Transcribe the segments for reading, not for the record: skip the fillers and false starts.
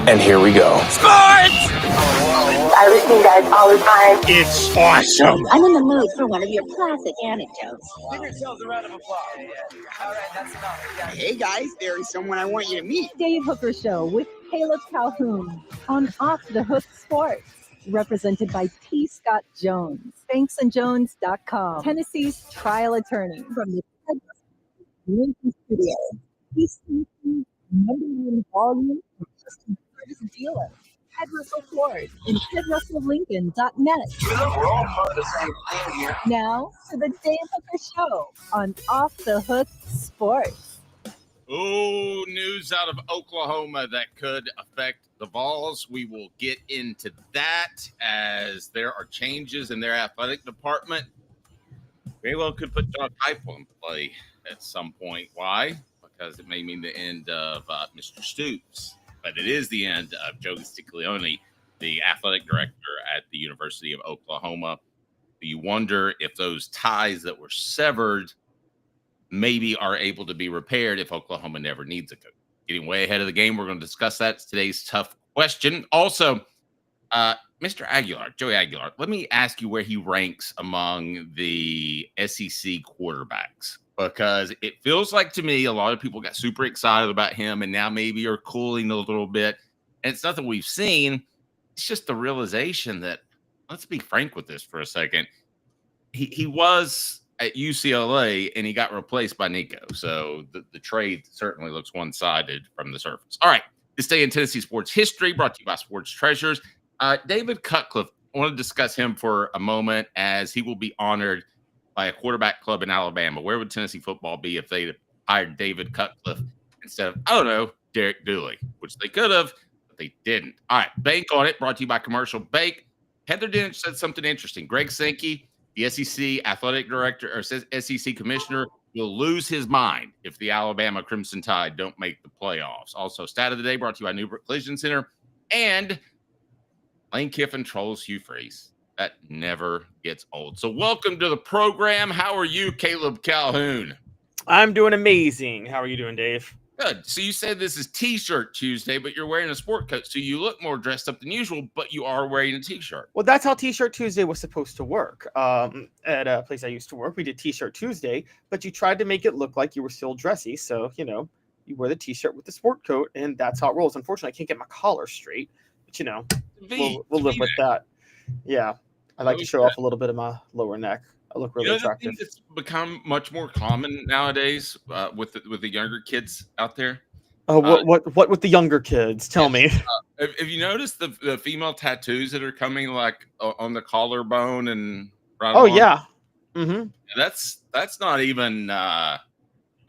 And here we go. Sports! I listen to you guys all the time. It's awesome. I'm in the mood for one of your classic anecdotes. Give yourselves a round of applause. All right, that's enough. Hey guys, there is someone I want you to meet. Dave Hooker Show with Caleb Calhoun on Off the Hook Sports. Represented by T. Scott Jones, banksandjones.com, Tennessee's trial attorney from the Lincoln Studio. East Tennessee's #1 volume and customer service dealer. Ted Russell Ford and TedRussellLincoln.net. We're all part of the same thing here. Now to the Dave Hooker Show on Off the Hook Sports. Oh, news out of Oklahoma that could affect the Vols. We will get into that as there are changes in their athletic department. Very well could put John Heupel in play at some point. Why? Because it may mean the end of Mr. Stoops. But it is the end of Joe Castiglione, the athletic director at the University of Oklahoma. You wonder if those ties that were severed maybe are able to be repaired if Oklahoma never needs a coach. Getting way ahead of the game, we're going to discuss that. It's today's tough question. Also, Mr. Aguilar, Joey Aguilar, let me ask you where he ranks among the SEC quarterbacks, because it feels like to me a lot of people got super excited about him and now maybe are cooling a little bit. And it's nothing we've seen. It's just the realization that, let's be frank with this for a second, he was at UCLA and he got replaced by Nico. So the trade certainly looks one-sided from the surface. All right. This day in Tennessee sports history brought to you by Sports Treasures. David Cutcliffe, I want to discuss him for a moment as he will be honored by a quarterback club in Alabama. Where would Tennessee football be if they hired David Cutcliffe instead of, I don't know, Derek Dooley, which they could have, but they didn't. All right. Bank on it, brought to you by Commercial Bank. Heather Dinich said something interesting. Greg Sankey, the SEC athletic director or SEC commissioner, will lose his mind if the Alabama Crimson Tide don't make the playoffs. Also, stat of the day brought to you by Newbrook Collision Center. And Lane Kiffin trolls Hugh Freeze. That never gets old. So welcome to the program. How are you, Caleb Calhoun? I'm doing amazing. How are you doing, Dave? Good. So you said this is T-shirt Tuesday, but you're wearing a sport coat, so you look more dressed up than usual, but you are wearing a T-shirt. Well, that's how T-shirt Tuesday was supposed to work. At a place I used to work, we did T-shirt Tuesday, but you tried to make it look like you were still dressy. So, you wear the T-shirt with the sport coat, and that's how it rolls. Unfortunately, I can't get my collar straight, but, we'll live with that. Yeah. I like to show off a little bit of my lower neck. I look really attractive. It's become much more common nowadays with the younger kids out there. Oh, what with the younger kids? Tell me. Have you noticed the female tattoos that are coming like on the collarbone and right Oh along? yeah. Mm-hmm. That's not even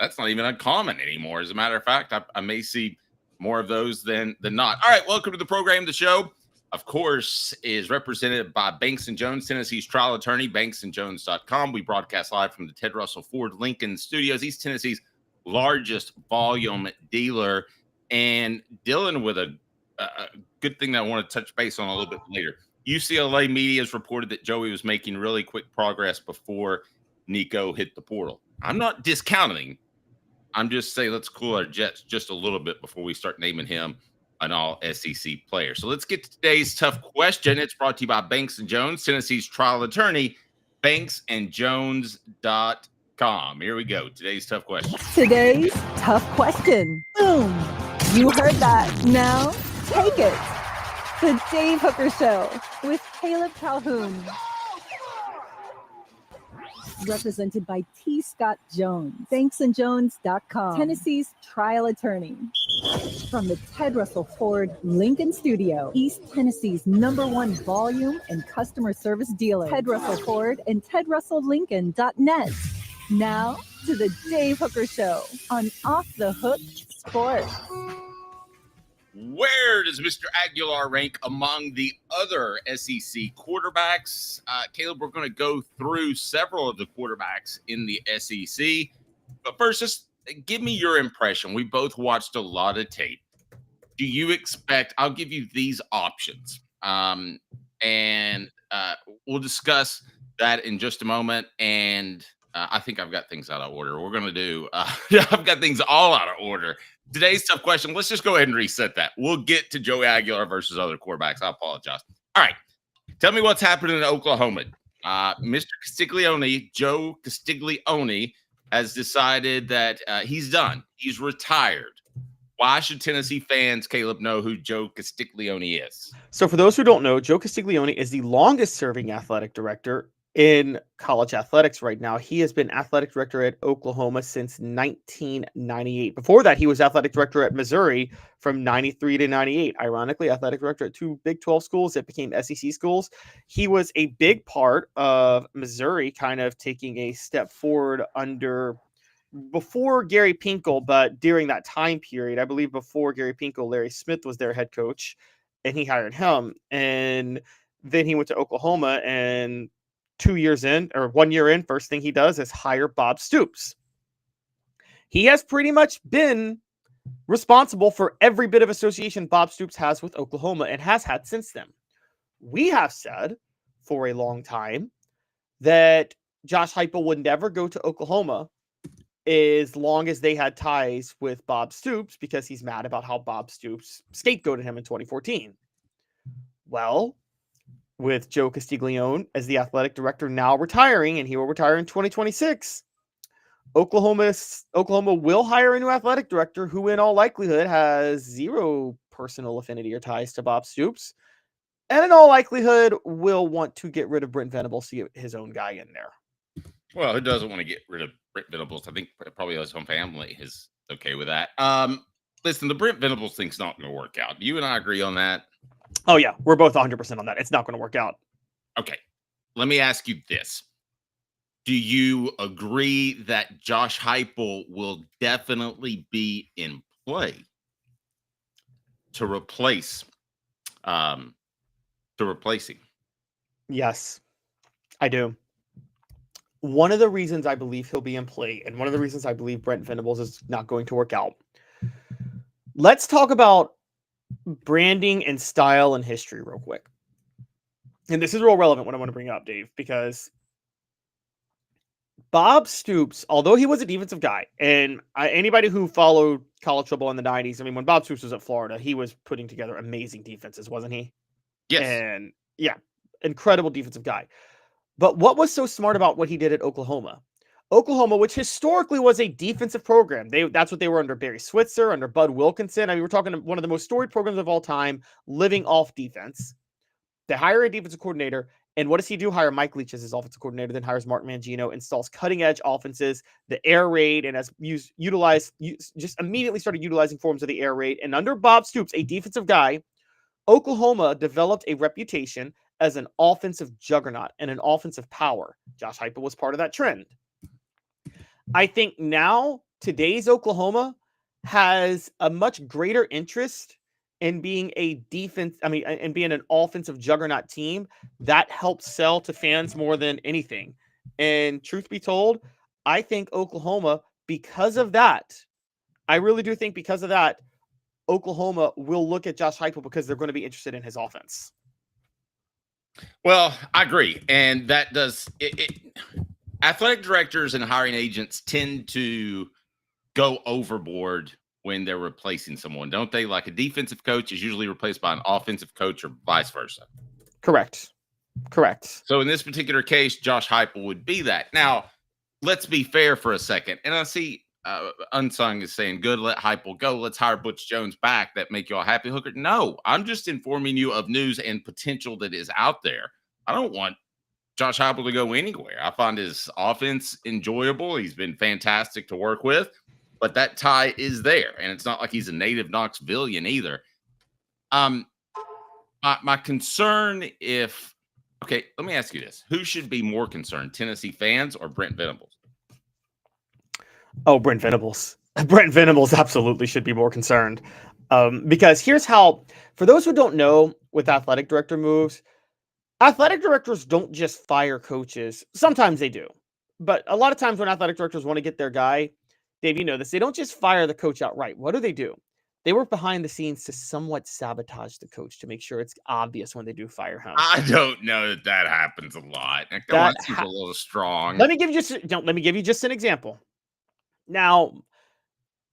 uncommon anymore. As a matter of fact, I may see more of those than not. All right, welcome to the program. The show, of course, is represented by Banks & Jones, Tennessee's trial attorney, banksandjones.com. We broadcast live from the Ted Russell Ford Lincoln Studios, East Tennessee's largest volume dealer, and dealing with a good thing that I want to touch base on a little bit later. UCLA media has reported that Joey was making really quick progress before Nico hit the portal. I'm not discounting. I'm just saying let's cool our jets just a little bit before we start naming him an all-SEC player. So let's get to today's tough question. It's brought to you by Banks & Jones, Tennessee's trial attorney, banksandjones.com. Here we go. Today's tough question. Today's tough question. Boom. You heard that. Now take it. The Dave Hooker Show with Caleb Calhoun. Represented by T. Scott Jones, banksandjones.com, Tennessee's trial attorney. From the Ted Russell Ford Lincoln Studio, East Tennessee's #1 volume and customer service dealer, Ted Russell Ford and TedRussellLincoln.net. Now to the Dave Hooker Show on Off the Hook Sports. Where does Mr. Aguilar rank among the other SEC quarterbacks? Caleb, we're going to go through several of the quarterbacks in the SEC. But first, just give me your impression. We both watched a lot of tape. Do you expect – I'll give you these options. And we'll discuss that in just a moment. And I think I've got things out of order. We're going to do, I've got things all out of order. Today's tough question. Let's just go ahead and reset that. We'll get to Joey Aguilar versus other quarterbacks. I apologize. All right. Tell me what's happening in Oklahoma. Mr. Castiglione, Joe Castiglione, has decided that he's done. He's retired. Why should Tennessee fans, Caleb, know who Joe Castiglione is? So for those who don't know, Joe Castiglione is the longest serving athletic director in college athletics right now. He has been athletic director at Oklahoma since 1998. Before that, he was athletic director at Missouri from 93 to 98. Ironically, athletic director at 2 Big 12 schools that became SEC schools. He was a big part of Missouri kind of taking a step forward before Gary Pinkel, but during that time period, I believe before Gary Pinkel, Larry Smith was their head coach, and he hired him. And then he went to Oklahoma, and 1 year in, first thing he does is hire Bob Stoops. He has pretty much been responsible for every bit of association Bob Stoops has with Oklahoma and has had since then. We have said for a long time that Josh Heupel would never go to Oklahoma as long as they had ties with Bob Stoops, because he's mad about how Bob Stoops scapegoated him in 2014. Well, with Joe Castiglione as the athletic director now retiring, and he will retire in 2026, Oklahoma will hire a new athletic director who in all likelihood has zero personal affinity or ties to Bob Stoops, and in all likelihood will want to get rid of Brent Venables to get his own guy in there. Well, who doesn't want to get rid of Brent Venables? I think probably his own family is okay with that. Listen, the Brent Venables thing's not going to work out. You and I agree on that? Oh, yeah. We're both 100% on that. It's not going to work out. Okay. Let me ask you this. Do you agree that Josh Heupel will definitely be in play to replace him? Yes, I do. One of the reasons I believe he'll be in play, and one of the reasons I believe Brent Venables is not going to work out. Let's talk about branding and style and history real quick. And this is real relevant what I want to bring up, Dave, because Bob Stoops, although he was a defensive guy, and anybody who followed college football in the 90s, I mean, when Bob Stoops was at Florida, he was putting together amazing defenses, wasn't he? Yes. And yeah, incredible defensive guy. But what was so smart about what he did at Oklahoma? Oklahoma, which historically was a defensive program, that's what they were under Barry Switzer, under Bud Wilkinson. I mean, we're talking one of the most storied programs of all time, living off defense. They hire a defensive coordinator, and what does he do? Hire Mike Leach as his offensive coordinator, then hires Mark Mangino, installs cutting-edge offenses, the air raid, and has just immediately started utilizing forms of the air raid. And under Bob Stoops, a defensive guy, Oklahoma developed a reputation as an offensive juggernaut and an offensive power. Josh Heupel was part of that trend. I think now today's Oklahoma has a much greater interest in being and being an offensive juggernaut team that helps sell to fans more than anything. And truth be told, I think Oklahoma, because of that, I really do think because of that, Oklahoma will look at Josh Heupel because they're going to be interested in his offense. Well, I agree. And that does athletic directors and hiring agents tend to go overboard when they're replacing someone, don't they? Like a defensive coach is usually replaced by an offensive coach or vice versa. Correct. So in this particular case, Josh Heupel would be that. Now, let's be fair for a second. And I see Unsung is saying, good, let Heupel go. Let's hire Butch Jones back. That make you all happy, Hooker? No, I'm just informing you of news and potential that is out there. I don't want Josh Heupel to go anywhere. I find his offense enjoyable. He's been fantastic to work with, but that tie is there. And it's not like he's a native Knoxvillian either. My concern okay, let me ask you this. Who should be more concerned, Tennessee fans or Brent Venables? Oh, Brent Venables. Brent Venables absolutely should be more concerned. Because here's how, for those who don't know, with athletic director moves, athletic directors don't just fire coaches. Sometimes they do. But a lot of times when athletic directors want to get their guy, Dave, you know this, they don't just fire the coach outright. What do? They work behind the scenes to somewhat sabotage the coach to make sure it's obvious when they do fire him. I don't know that happens a lot. That seems a little strong. Let me give you just an example. Now,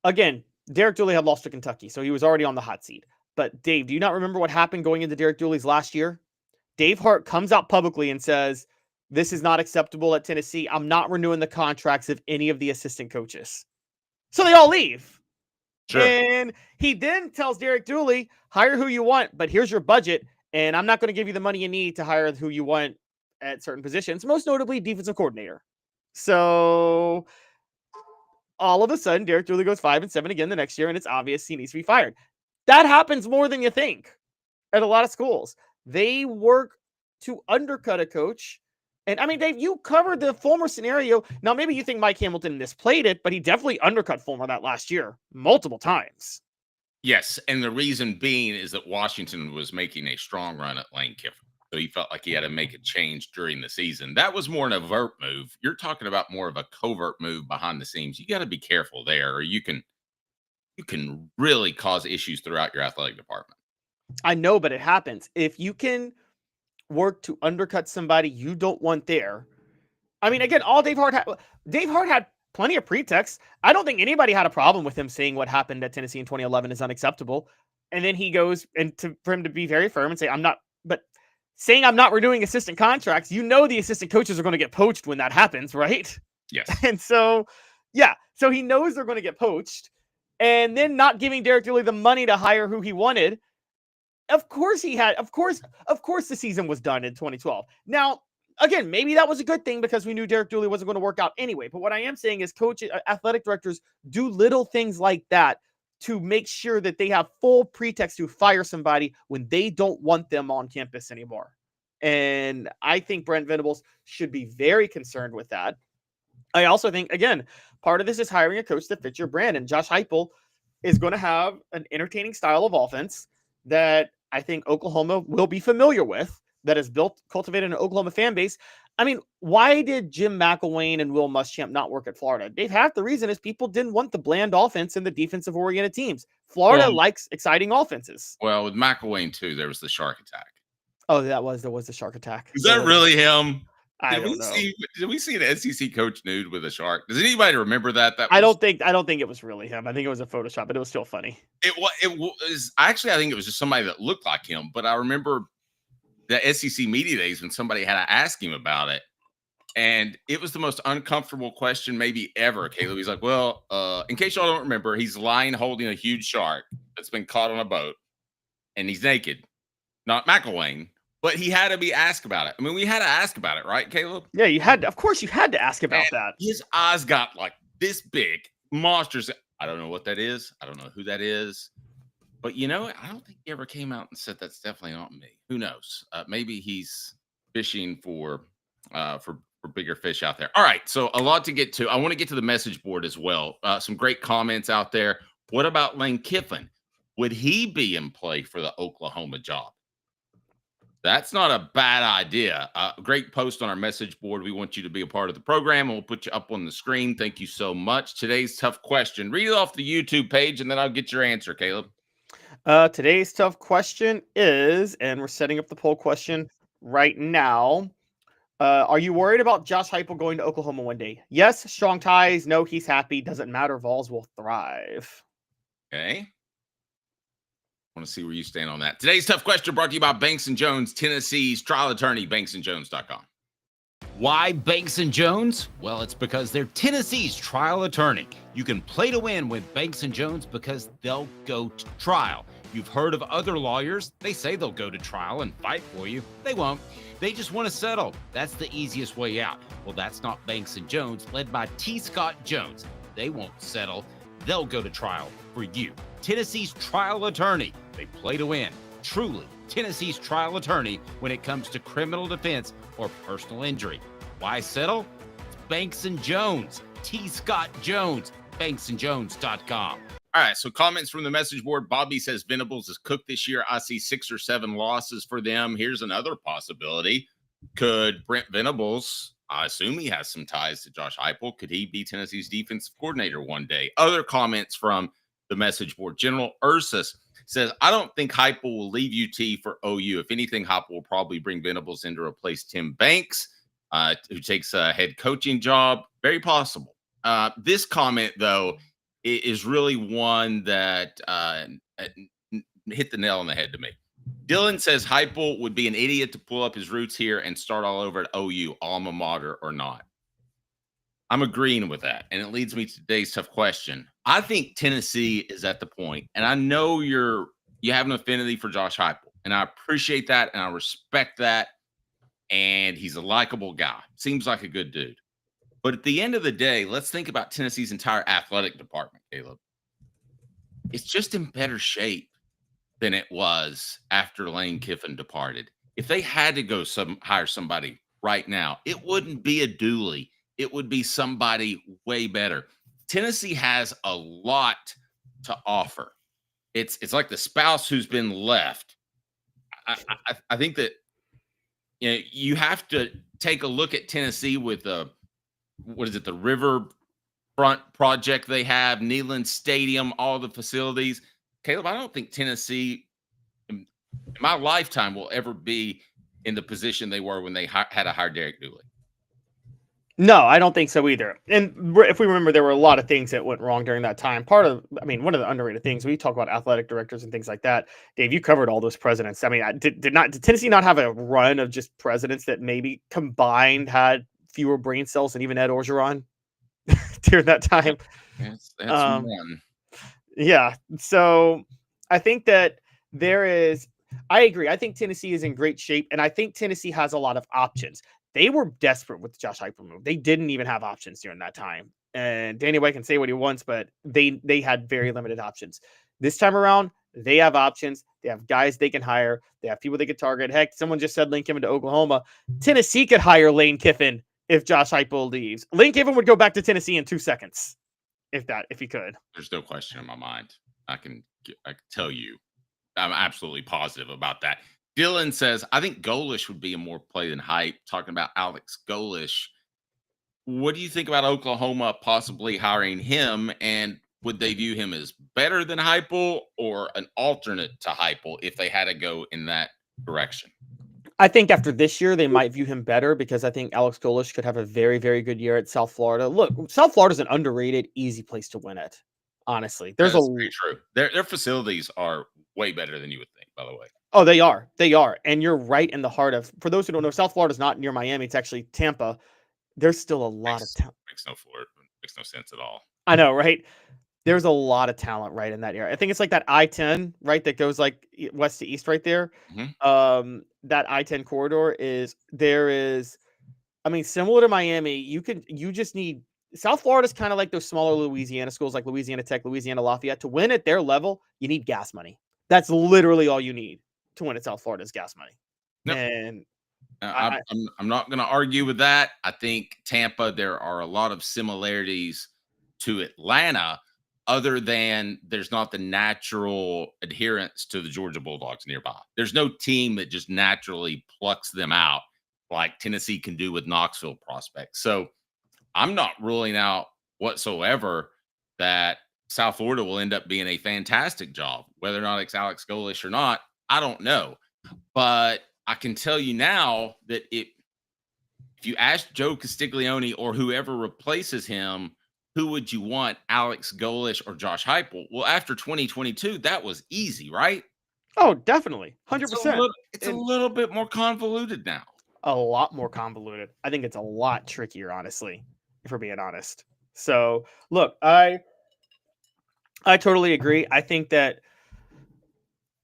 again, Derek Dooley had lost to Kentucky, so he was already on the hot seat. But Dave, do you not remember what happened going into Derek Dooley's last year? Dave Hart comes out publicly and says, "This is not acceptable at Tennessee. I'm not renewing the contracts of any of the assistant coaches." So they all leave. Sure. And he then tells Derek Dooley, "Hire who you want, but here's your budget, and I'm not going to give you the money you need to hire who you want at certain positions, most notably defensive coordinator." So all of a sudden, Derek Dooley goes 5-7 again the next year, and it's obvious he needs to be fired. That happens more than you think at a lot of schools. They work to undercut a coach. And I mean, Dave, you covered the Fulmer scenario. Now, maybe you think Mike Hamilton misplayed it, but he definitely undercut Fulmer that last year multiple times. Yes, and the reason being is that Washington was making a strong run at Lane Kiffin. So he felt like he had to make a change during the season. That was more an overt move. You're talking about more of a covert move behind the scenes. You got to be careful there, or you can really cause issues throughout your athletic department. I know, but it happens. If you can work to undercut somebody you don't want there. I mean, again, all Dave Hart had plenty of pretexts. I don't think anybody had a problem with him saying what happened at Tennessee in 2011 is unacceptable. And then he goes for him to be very firm and say, I'm not renewing assistant contracts. You know, the assistant coaches are going to get poached when that happens, right? Yes. And so, so he knows they're going to get poached, and then not giving Derek Dooley the money to hire who he wanted. Of course the season was done in 2012. Now, again, maybe that was a good thing because we knew Derek Dooley wasn't going to work out anyway. But what I am saying is athletic directors do little things like that to make sure that they have full pretext to fire somebody when they don't want them on campus anymore. And I think Brent Venables should be very concerned with that. I also think, again, part of this is hiring a coach that fits your brand. And Josh Heupel is going to have an entertaining style of offense that I think Oklahoma will be familiar with, that has cultivated an Oklahoma fan base. I mean, why did Jim McElwain and Will Muschamp not work at Florida? Dave, half the reason is people didn't want the bland offense and the defensive-oriented teams. Florida likes exciting offenses. Well, with McElwain, too, there was the shark attack. Oh, there was the shark attack. Is that really him? I don't know. Did we see an SEC coach nude with a shark? Does anybody remember that? I don't think it was really him. I think it was a Photoshop, but it was still funny. It was actually, I think it was just somebody that looked like him. But I remember the SEC media days when somebody had to ask him about it, and it was the most uncomfortable question maybe ever. Caleb, he's like, "Well, in case y'all don't remember, he's lying holding a huge shark that's been caught on a boat, and he's naked." Not McElwain. But he had to be asked about it. I mean, we had to ask about it, right, Caleb? Yeah, you had to. Of course, you had to ask about that. His eyes got like this big, monsters. I don't know what that is. I don't know who that is. But I don't think he ever came out and said that's definitely not me. Who knows? Maybe he's fishing for bigger fish out there. All right, so a lot to get to. I want to get to the message board as well. Some great comments out there. What about Lane Kiffin? Would he be in play for the Oklahoma job? That's not a bad idea. Great post on our message board. We want you to be a part of the program, and we'll put you up on the screen. Thank you so much. Today's tough question. Read it off the YouTube page, and then I'll get your answer, Caleb. Today's tough question is, and we're setting up the poll question right now. Are you worried about Josh Heupel going to Oklahoma one day? Yes, strong ties. No, he's happy. Doesn't matter. Vols will thrive. Okay. I want to see where you stand on that. Today's tough question brought to you by Banks & Jones, Tennessee's trial attorney, banksandjones.com. Why Banks & Jones? Well, it's because they're Tennessee's trial attorney. You can play to win with Banks & Jones because they'll go to trial. You've heard of other lawyers. They say they'll go to trial and fight for you. They won't. They just want to settle. That's the easiest way out. Well, that's not Banks & Jones, led by T. Scott Jones. They won't settle. They'll go to trial for you. Tennessee's trial attorney. They play to win. Truly, Tennessee's trial attorney when it comes to criminal defense or personal injury. Why settle? It's Banks & Jones. T. Scott Jones. banksandjones.com. All right, so comments from the message board. Bobby says Venables is cooked this year. I see 6 or 7 losses for them. Here's another possibility. Could Brent Venables, I assume he has some ties to Josh Heupel, could he be Tennessee's defensive coordinator one day? Other comments from the message board. General Ursus says, I don't think Heupel will leave UT for OU. If anything, Heupel will probably bring Venables in to replace Tim Banks, who takes a head coaching job. Very possible. This comment, though, is really one that hit the nail on the head to me. Dylan says Heupel would be an idiot to pull up his roots here and start all over at OU, alma mater or not. I'm agreeing with that. And it leads me to today's tough question. I think Tennessee is at the point, and I know you have an affinity for Josh Heupel, and I appreciate that, and I respect that. And he's a likable guy. Seems like a good dude. But at the end of the day, let's think about Tennessee's entire athletic department, Caleb. It's just in better shape than it was after Lane Kiffin departed. If they had to go hire somebody right now, it wouldn't be a Dooley. It would be somebody way better. Tennessee has a lot to offer. It's like the spouse who's been left. I think that you have to take a look at Tennessee with the Riverfront project they have, Neyland Stadium, all the facilities. Caleb, I don't think Tennessee in my lifetime will ever be in the position they were when they had to hire Derek Dooley. No, I don't think so either. And if we remember, there were a lot of things that went wrong during that time. One of the underrated things, we talk about athletic directors and things like that. Dave, you covered all those presidents. I mean, did Tennessee not have a run of just presidents that maybe combined had fewer brain cells than even Ed Orgeron during that time? That's one. Yeah. So I think that I agree. I think Tennessee is in great shape, and I think Tennessee has a lot of options. They were desperate with the Josh Heupel move. They didn't even have options during that time. And Danny White can say what he wants, but they had very limited options. This time around, they have options. They have guys they can hire. They have people they could target. Heck, someone just said Lane Kiffin to Oklahoma. Tennessee could hire Lane Kiffin if Josh Heupel leaves. Lane Kiffin would go back to Tennessee in 2 seconds, if he could. There's no question in my mind. I can tell you, I'm absolutely positive about that. Dylan says, I think Golish would be a more play than hype. Talking about Alex Golish. What do you think about Oklahoma possibly hiring him? And would they view him as better than Heupel or an alternate to Heupel if they had to go in that direction? I think after this year, they might view him better because I think Alex Golish could have a very, very good year at South Florida. Look, South Florida is an underrated, easy place to win at. Honestly, That's very true. Their facilities are way better than you would think, by the way. Oh, they are. They are. And you're right in the heart of, for those who don't know, South Florida is not near Miami. It's actually Tampa. There's still a lot of talent. Makes no sense at all. I know, right? There's a lot of talent right in that area. I think it's like that I-10, right? That goes like west to east right there. Mm-hmm. That I-10 corridor similar to Miami, you just need, South Florida is kind of like those smaller Louisiana schools like Louisiana Tech, Louisiana Lafayette. To win at their level, you need gas money. That's literally all you need to win at South Florida is gas money. Nope. And I'm not going to argue with that. I think Tampa, there are a lot of similarities to Atlanta, other than there's not the natural adherence to the Georgia Bulldogs nearby. There's no team that just naturally plucks them out like Tennessee can do with Knoxville prospects. So I'm not ruling out whatsoever that South Florida will end up being a fantastic job. Whether or not it's Alex Golish or not, I don't know. But I can tell you now that if you ask Joe Castiglione or whoever replaces him, who would you want, Alex Golish or Josh Heupel? Well, after 2022, that was easy, right? Oh, definitely. 100%. It's a little bit more convoluted now. A lot more convoluted. I think it's a lot trickier, honestly, if we're being honest. So, look, I totally agree. I think that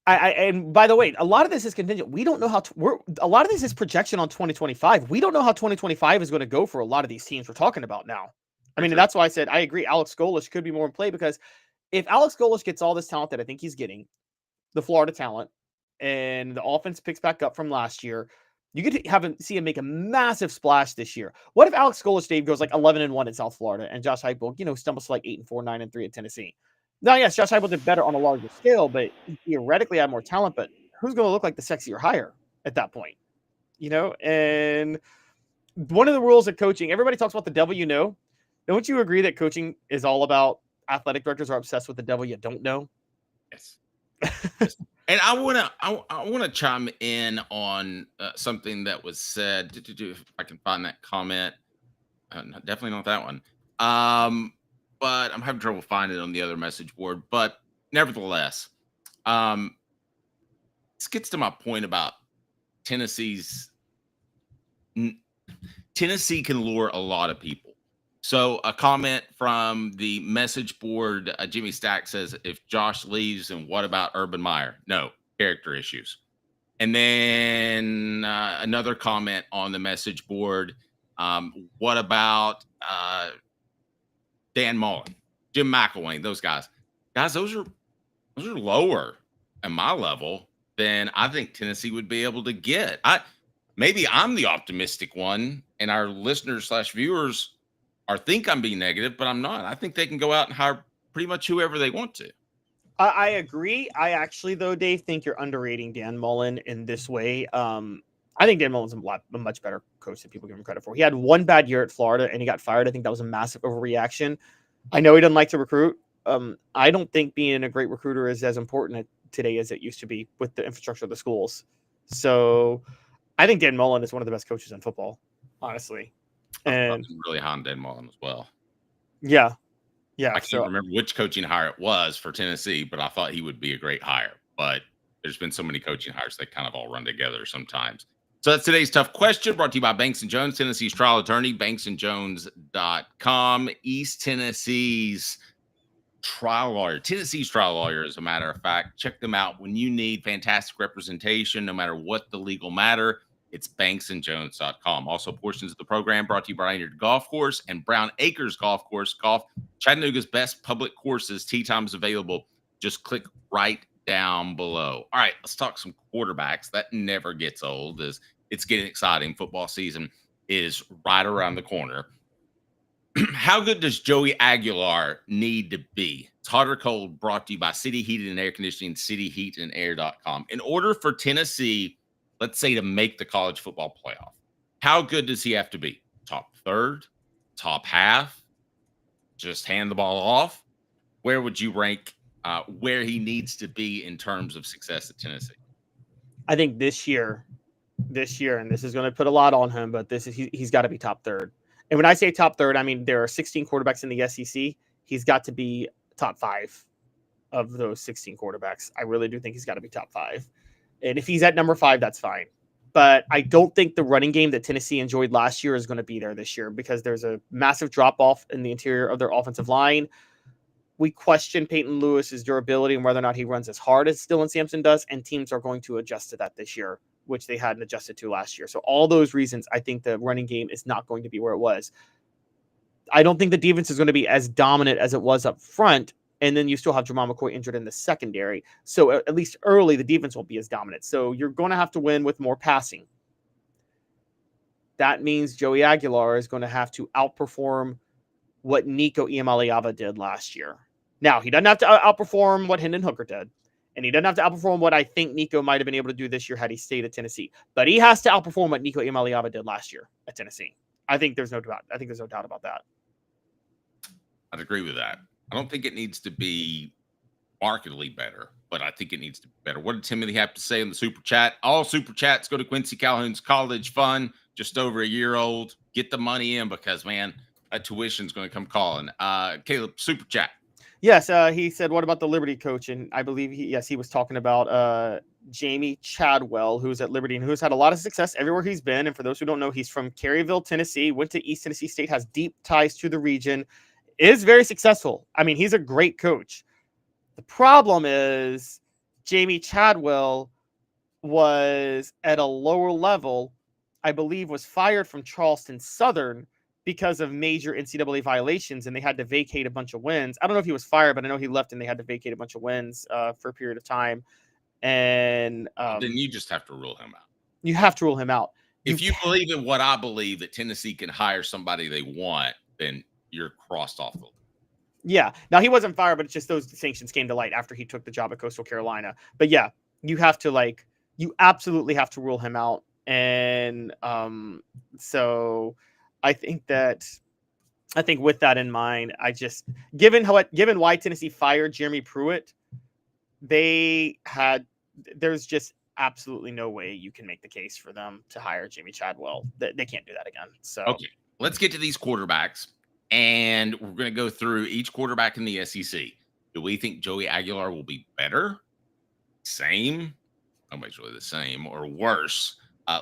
and by the way, a lot of this is contingent. We don't know how a lot of this is projection on 2025. We don't know how 2025 is going to go for a lot of these teams we're talking about now. I mean, that's why I said I agree. Alex Golish could be more in play because if Alex Golish gets all this talent that I think he's getting, the Florida talent, and the offense picks back up from last year, you get to see him make a massive splash this year. What if Alex Golish, Dave, goes like 11-1 in South Florida and Josh Heupel, stumbles to like 8-4, 9-3 at Tennessee? Now, yes, Josh Heupel did better on a larger scale, but he theoretically had more talent. But who's going to look like the sexier hire at that point? And one of the rules of coaching, everybody talks about the W. Don't you agree that coaching is all about athletic directors are obsessed with the devil you don't know. Yes. And I wanna chime in on something that was said. If I can find that comment, definitely not that one. But I'm having trouble finding it on the other message board. But nevertheless, this gets to my point about Tennessee can lure a lot of people. So a comment from the message board, Jimmy Stack says, if Josh leaves, then what about Urban Meyer? No, character issues. And then another comment on the message board, what about Dan Mullen, Jim McElwain, those guys? Guys, those are lower at my level than I think Tennessee would be able to get. Maybe I'm the optimistic one, and our listeners / viewers think I'm being negative, but I'm not. I think they can go out and hire pretty much whoever they want to. I agree. I actually, though, Dave, think you're underrating Dan Mullen in this way. I think Dan Mullen's a much better coach than people give him credit for. He had one bad year at Florida, and he got fired. I think that was a massive overreaction. I know he doesn't like to recruit. I don't think being a great recruiter is as important today as it used to be with the infrastructure of the schools. So I think Dan Mullen is one of the best coaches in football, honestly. And really high on Dan Mullen as well. Yeah. I can't remember which coaching hire it was for Tennessee, but I thought he would be a great hire. But there's been so many coaching hires that kind of all run together sometimes. So that's today's tough question, brought to you by Banks & Jones, Tennessee's trial attorney, banksandjones.com. East Tennessee's trial lawyer, Tennessee's trial lawyer, as a matter of fact. Check them out when you need fantastic representation, no matter what the legal matter. It's banksandjones.com. Also, portions of the program brought to you by Brainerd Golf Course and Brown Acres Golf Course. Golf, Chattanooga's best public courses. Tee times available. Just click right down below. All right, let's talk some quarterbacks. That never gets old. As it's getting exciting. Football season is right around the corner. How good does Joey Aguilar need to be? It's hot or cold, brought to you by City Heating and Air Conditioning, cityheatandair.com. In order for Tennessee, let's say, to make the college football playoff, how good does he have to be? Top third? Top half? Just hand the ball off? Where would you rank where he needs to be in terms of success at Tennessee? I think this year, and this is going to put a lot on him, but he's got to be top third. And when I say top third, I mean there are 16 quarterbacks in the SEC. He's got to be top 5 of those 16 quarterbacks. I really do think he's got to be top 5. And if he's at number 5, that's fine. But I don't think the running game that Tennessee enjoyed last year is going to be there this year, because there's a massive drop-off in the interior of their offensive line. We question Peyton Lewis's durability and whether or not he runs as hard as Dylan Sampson does, and teams are going to adjust to that this year, which they hadn't adjusted to last year. So all those reasons, I think the running game is not going to be where it was. I don't think the defense is going to be as dominant as it was up front. And then you still have Jamal McCoy injured in the secondary. So at least early, the defense won't be as dominant. So you're going to have to win with more passing. That means Joey Aguilar is going to have to outperform what Nico Iamaleava did last year. Now, he doesn't have to outperform what Hendon Hooker did. And he doesn't have to outperform what I think Nico might have been able to do this year had he stayed at Tennessee. But he has to outperform what Nico Iamaleava did last year at Tennessee. I think there's no doubt about that. I'd agree with that. I don't think it needs to be markedly better, but I think it needs to be better. What did Timothy have to say in the super chat? All super chats go to Quincy Calhoun's college fund, just over a year old. Get the money in, because, man, that tuition's going to come calling. Caleb, super chat. Yes, he said, what about the Liberty coach? And I believe he was talking about Jamie Chadwell, who's at Liberty and who's had a lot of success everywhere he's been. And for those who don't know, he's from Caryville, Tennessee, went to East Tennessee State, has deep ties to the region, is very successful. I mean, he's a great coach. The problem is Jamie Chadwell was at a lower level, I believe, was fired from Charleston Southern because of major NCAA violations, and they had to vacate a bunch of wins. I don't know if he was fired, but I know he left and they had to vacate a bunch of wins for a period of time. And then you just have to rule him out. You have to rule him out. If you believe in what I believe, that Tennessee can hire somebody they want, then you're crossed off the list. Yeah. Now, he wasn't fired, but it's just those sanctions came to light after he took the job at Coastal Carolina. But yeah, you absolutely have to rule him out. And so I think that I think with that in mind, given why Tennessee fired Jeremy Pruitt, there's just absolutely no way you can make the case for them to hire Jimmy Chadwell. They can't do that again. So Okay, let's get to these quarterbacks, and we're going to go through each quarterback in the SEC. Do we think Joey Aguilar will be better, same, nobody's really the same, or worse?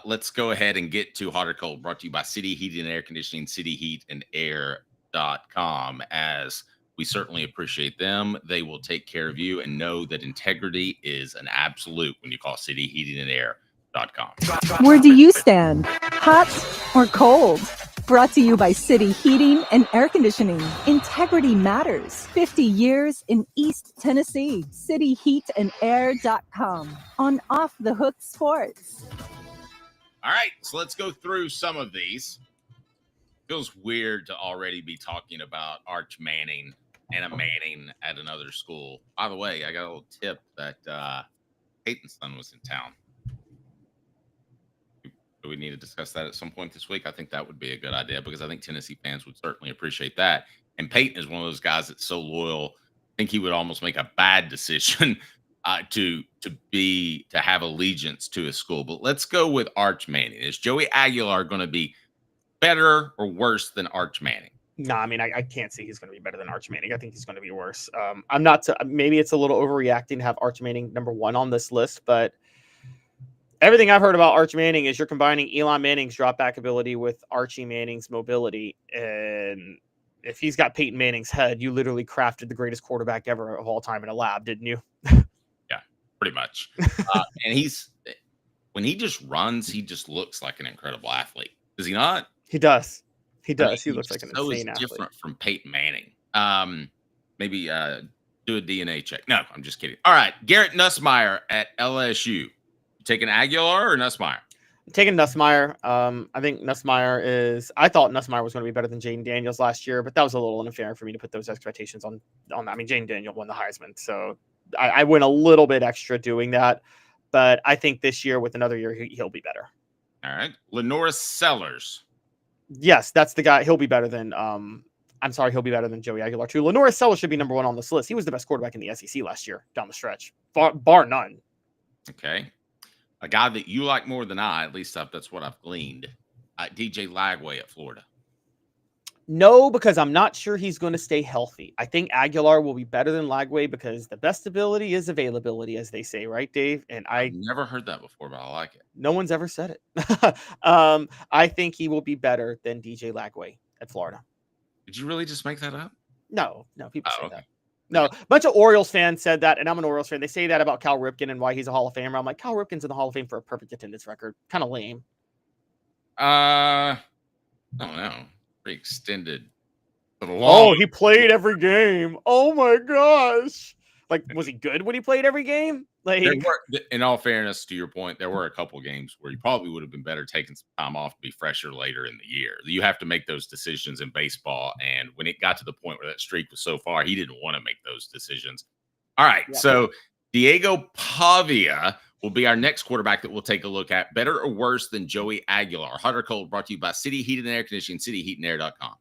Let's go ahead and get to Hot or Cold, brought to you by City Heating and Air Conditioning, cityheatandair.com. As we certainly appreciate them. They will take care of you, and know that integrity is an absolute when you call cityheatingandair.com. Where do you stand? Hot or cold? Brought to you by City Heating and Air Conditioning. Integrity matters. 50 years in East Tennessee. Cityheatandair.com. On Off the Hook Sports. All right, so let's go through some of these. Feels weird to already be talking about Arch Manning and a Manning at another school. By the way, I got a little tip that Peyton's son was in town. Do we need to discuss that at some point this week? I think that would be a good idea, because I think Tennessee fans would certainly appreciate that. And Peyton is one of those guys that's so loyal. I think he would almost make a bad decision to have allegiance to his school. But let's go with Arch Manning. Is Joey Aguilar going to be better or worse than Arch Manning? No, I mean, I can't see he's going to be better than Arch Manning. I think he's going to be worse. Maybe it's a little overreacting to have Arch Manning number one on this list, but everything I've heard about Arch Manning is you're combining Eli Manning's drop back ability with Archie Manning's mobility. And if he's got Peyton Manning's head, you literally crafted the greatest quarterback ever of all time in a lab, didn't you? Yeah, pretty much. And when he just runs, he just looks like an incredible athlete. Does he not? He does. He does. I mean, he looks like an insane athlete. Different from Peyton Manning. Maybe do a DNA check. No, I'm just kidding. All right, Garrett Nussmeier at LSU. Taking Aguilar or Nussmeier? Taking Nussmeier. I think I thought Nussmeier was going to be better than Jaden Daniels last year, but that was a little unfair for me to put those expectations on. I mean, Jaden Daniels won the Heisman, so I went a little bit extra doing that. But I think this year, with another year, he'll be better. All right, Lenoris Sellers. Yes, that's the guy. He'll be better than. He'll be better than Joey Aguilar too. Lenoris Sellers should be number one on this list. He was the best quarterback in the SEC last year down the stretch, bar none. Okay. A guy that you like more than I, at least that's what I've gleaned. DJ Lagway at Florida. No, because I'm not sure he's going to stay healthy. I think Aguilar will be better than Lagway because the best ability is availability, as they say, right, Dave? And I've never heard that before, but I like it. No one's ever said it. I think he will be better than DJ Lagway at Florida. Did you really just make that up? No, people say that. No, a bunch of Orioles fans said that, and I'm an Orioles fan. They say that about Cal Ripken and why he's a Hall of Famer. I'm like, Cal Ripken's in the Hall of Fame for a perfect attendance record. Kind of lame. I don't know. Pretty extended. Oh, he played every game. Oh my gosh. Like, was he good when he played every game? Like, in all fairness, to your point, there were a couple games where you probably would have been better taking some time off to be fresher later in the year. You have to make those decisions in baseball. And when it got to the point where that streak was so far, he didn't want to make those decisions. All right. Yeah. So Diego Pavia will be our next quarterback that we'll take a look at. Better or worse than Joey Aguilar? Hot or cold, brought to you by City Heating and Air Conditioning, cityheatandair.com.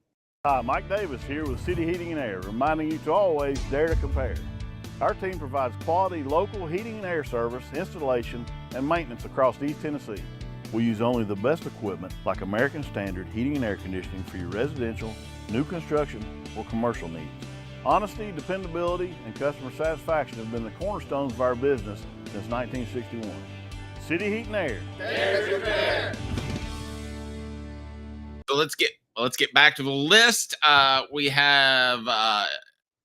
Hi, Mike Davis here with City Heating and Air, reminding you to always dare to compare. Our team provides quality local heating and air service, installation, and maintenance across East Tennessee. We use only the best equipment like American Standard Heating and Air Conditioning for your residential, new construction, or commercial needs. Honesty, dependability, and customer satisfaction have been the cornerstones of our business since 1961. City Heat and Air. Dare to compare. So let's get back to the list. We have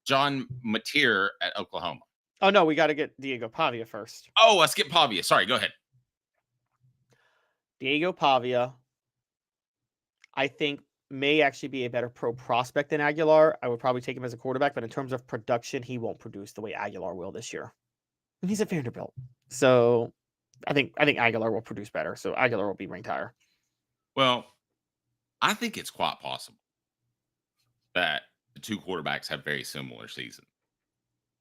John Mateer at Oklahoma. Oh, no, we got to get Diego Pavia first. Oh, let's get Pavia. Sorry, go ahead. Diego Pavia, I think, may actually be a better pro prospect than Aguilar. I would probably take him as a quarterback, but in terms of production, he won't produce the way Aguilar will this year. And he's at Vanderbilt. So I think Aguilar will produce better. So Aguilar will be ranked higher. Well, I think it's quite possible that the two quarterbacks have very similar seasons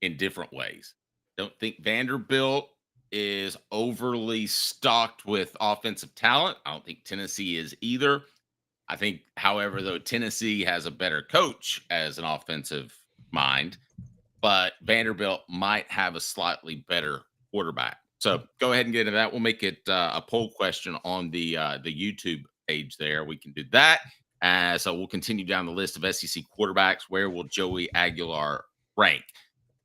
in different ways. Don't think Vanderbilt is overly stocked with offensive talent. I don't think Tennessee is either. I think, however, though, Tennessee has a better coach as an offensive mind, but Vanderbilt might have a slightly better quarterback. So go ahead and get into that. We'll make it a poll question on the YouTube page there. We can do that. So we'll continue down the list of SEC quarterbacks. Where will Joey Aguilar rank?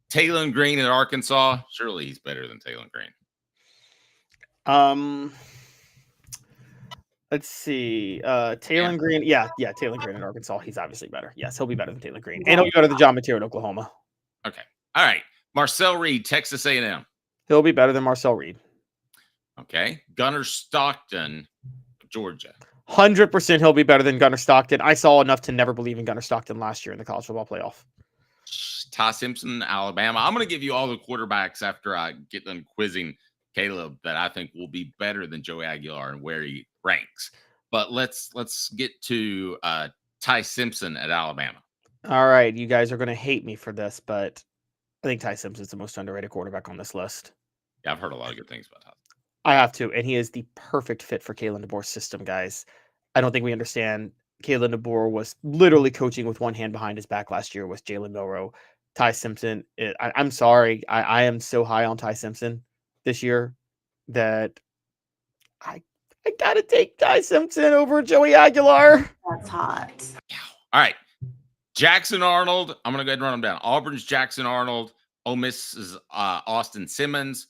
Taylor Green at Arkansas. Surely he's better than Taylor Green. Let's see. Taylor Green. Yeah, Taylor Green in Arkansas. He's obviously better. Yes, he'll be better than Taylor Green. And he'll be better than John Mateer in Oklahoma. Okay. All right. Marcel Reed, Texas A&M. He'll be better than Marcel Reed. Okay. Gunnar Stockton, Georgia. 100% he'll be better than Gunnar Stockton. I saw enough to never believe in Gunnar Stockton last year in the college football playoff. Ty Simpson, Alabama. I'm going to give you all the quarterbacks after I get done quizzing Caleb that I think will be better than Joey Aguilar and where he ranks. But let's get to Ty Simpson at Alabama. All right, you guys are going to hate me for this, but I think Ty Simpson's the most underrated quarterback on this list. Yeah, I've heard a lot of good things about Ty. I have to, and he is the perfect fit for Kalen DeBoer's system, guys. I don't think we understand. Kalen DeBoer was literally coaching with one hand behind his back last year with Jalen Milroe. Ty Simpson, I'm sorry. I am so high on Ty Simpson this year that I got to take Ty Simpson over Joey Aguilar. That's hot. All right. Jackson Arnold. I'm going to go ahead and run them down. Auburn's Jackson Arnold. Ole Miss's Austin Simmons.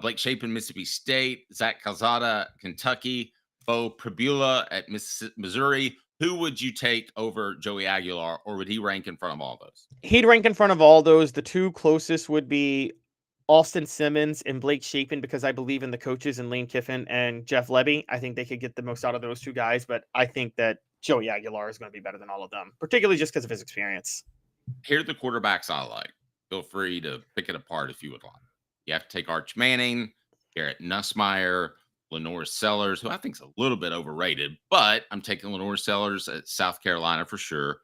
Blake Shapen, Mississippi State. Zach Calzada, Kentucky. Bo Pribula at Missouri. Who would you take over Joey Aguilar, or would he rank in front of all those? He'd rank in front of all those. The two closest would be Austin Simmons and Blake Shapen, because I believe in the coaches and Lane Kiffin and Jeff Levy. I think they could get the most out of those two guys, but I think that Joey Aguilar is going to be better than all of them, particularly just because of his experience. Here are the quarterbacks I like. Feel free to pick it apart if you would like. You have to take Arch Manning, Garrett Nussmeier, Lenore Sellers, who I think is a little bit overrated, but I'm taking Lenore Sellers at South Carolina for sure.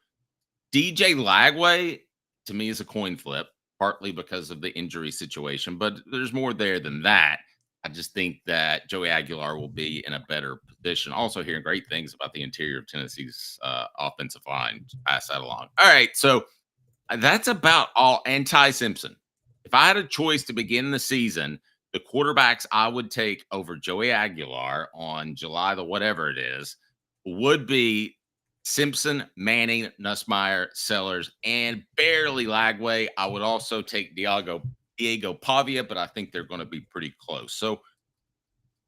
DJ Lagway, to me, is a coin flip, partly because of the injury situation, but there's more there than that. I just think that Joey Aguilar will be in a better position. Also hearing great things about the interior of Tennessee's offensive line. Pass that along. All right, so that's about all. And Ty Simpson. If I had a choice to begin the season, the quarterbacks I would take over Joey Aguilar on July the whatever it is would be Simpson, Manning, Nussmeier, Sellers, and barely Lagway. I would also take Diego Pavia, but I think they're going to be pretty close. So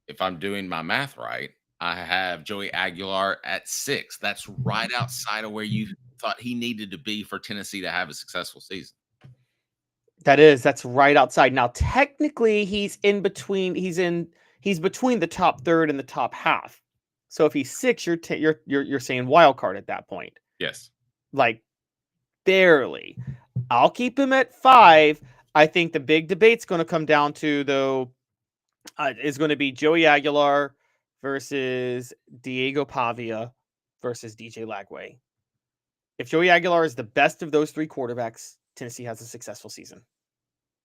if I'm doing my math right, I have Joey Aguilar at 6. That's right outside of where you thought he needed to be for Tennessee to have a successful season. That's right outside. Now, technically, he's in between. He's between the top third and the top half. So if he's 6, you're saying wild card at that point. Yes, like barely. I'll keep him at 5. I think the big debate's going to come down to, though, is going to be Joey Aguilar versus Diego Pavia versus DJ Lagway. If Joey Aguilar is the best of those 3 quarterbacks, Tennessee has a successful season.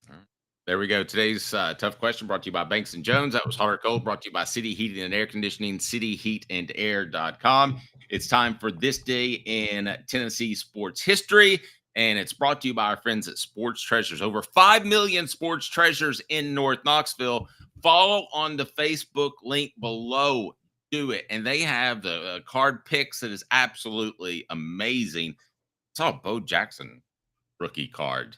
All right. There we go. Today's tough question brought to you by Banks & Jones. That was Hot or Cold, brought to you by City Heating and Air Conditioning, cityheatandair.com. It's time for This Day in Tennessee Sports History, and it's brought to you by our friends at Sports Treasures. Over 5 million sports treasures in North Knoxville. Follow on the Facebook link below. Do it. And they have the card picks that is absolutely amazing. I saw a Bo Jackson rookie card,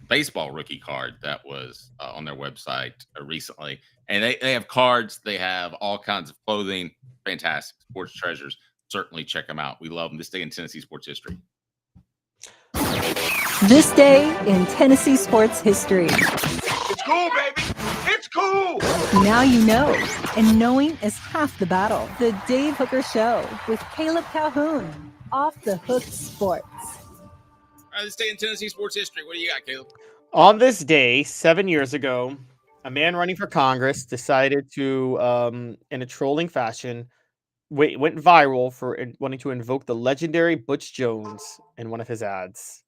baseball rookie card that was on their website recently. And they have cards. They have all kinds of clothing. Fantastic. Sports Treasures. Certainly check them out. We love them. This Day in Tennessee Sports History. This Day in Tennessee Sports History. It's cool, baby. It's cool. Now you know, and knowing is half the battle. The Dave Hooker Show with Caleb Calhoun. Off the Hook Sports. All right, This Day in Tennessee Sports History. What do you got, Caleb? On this day, 7 years ago, a man running for Congress decided to, in a trolling fashion, went viral for wanting to invoke the legendary Butch Jones in one of his ads.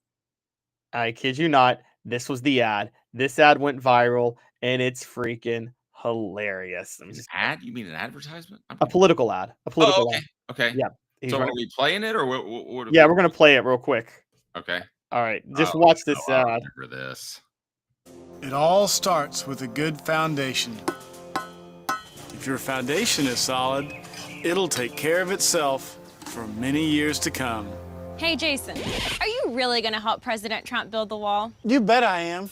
I kid you not, this was the ad. This ad went viral, and it's freaking hilarious. Ad? You mean an advertisement? A political ad. A political ad. Okay. Yeah. He's So running- are we playing it or what? Yeah, we're gonna play it real quick. Okay. All right, just watch this. I remember this. It all starts with a good foundation. If your foundation is solid, it'll take care of itself for many years to come. Hey, Jason, are you really going to help President Trump build the wall? You bet I am.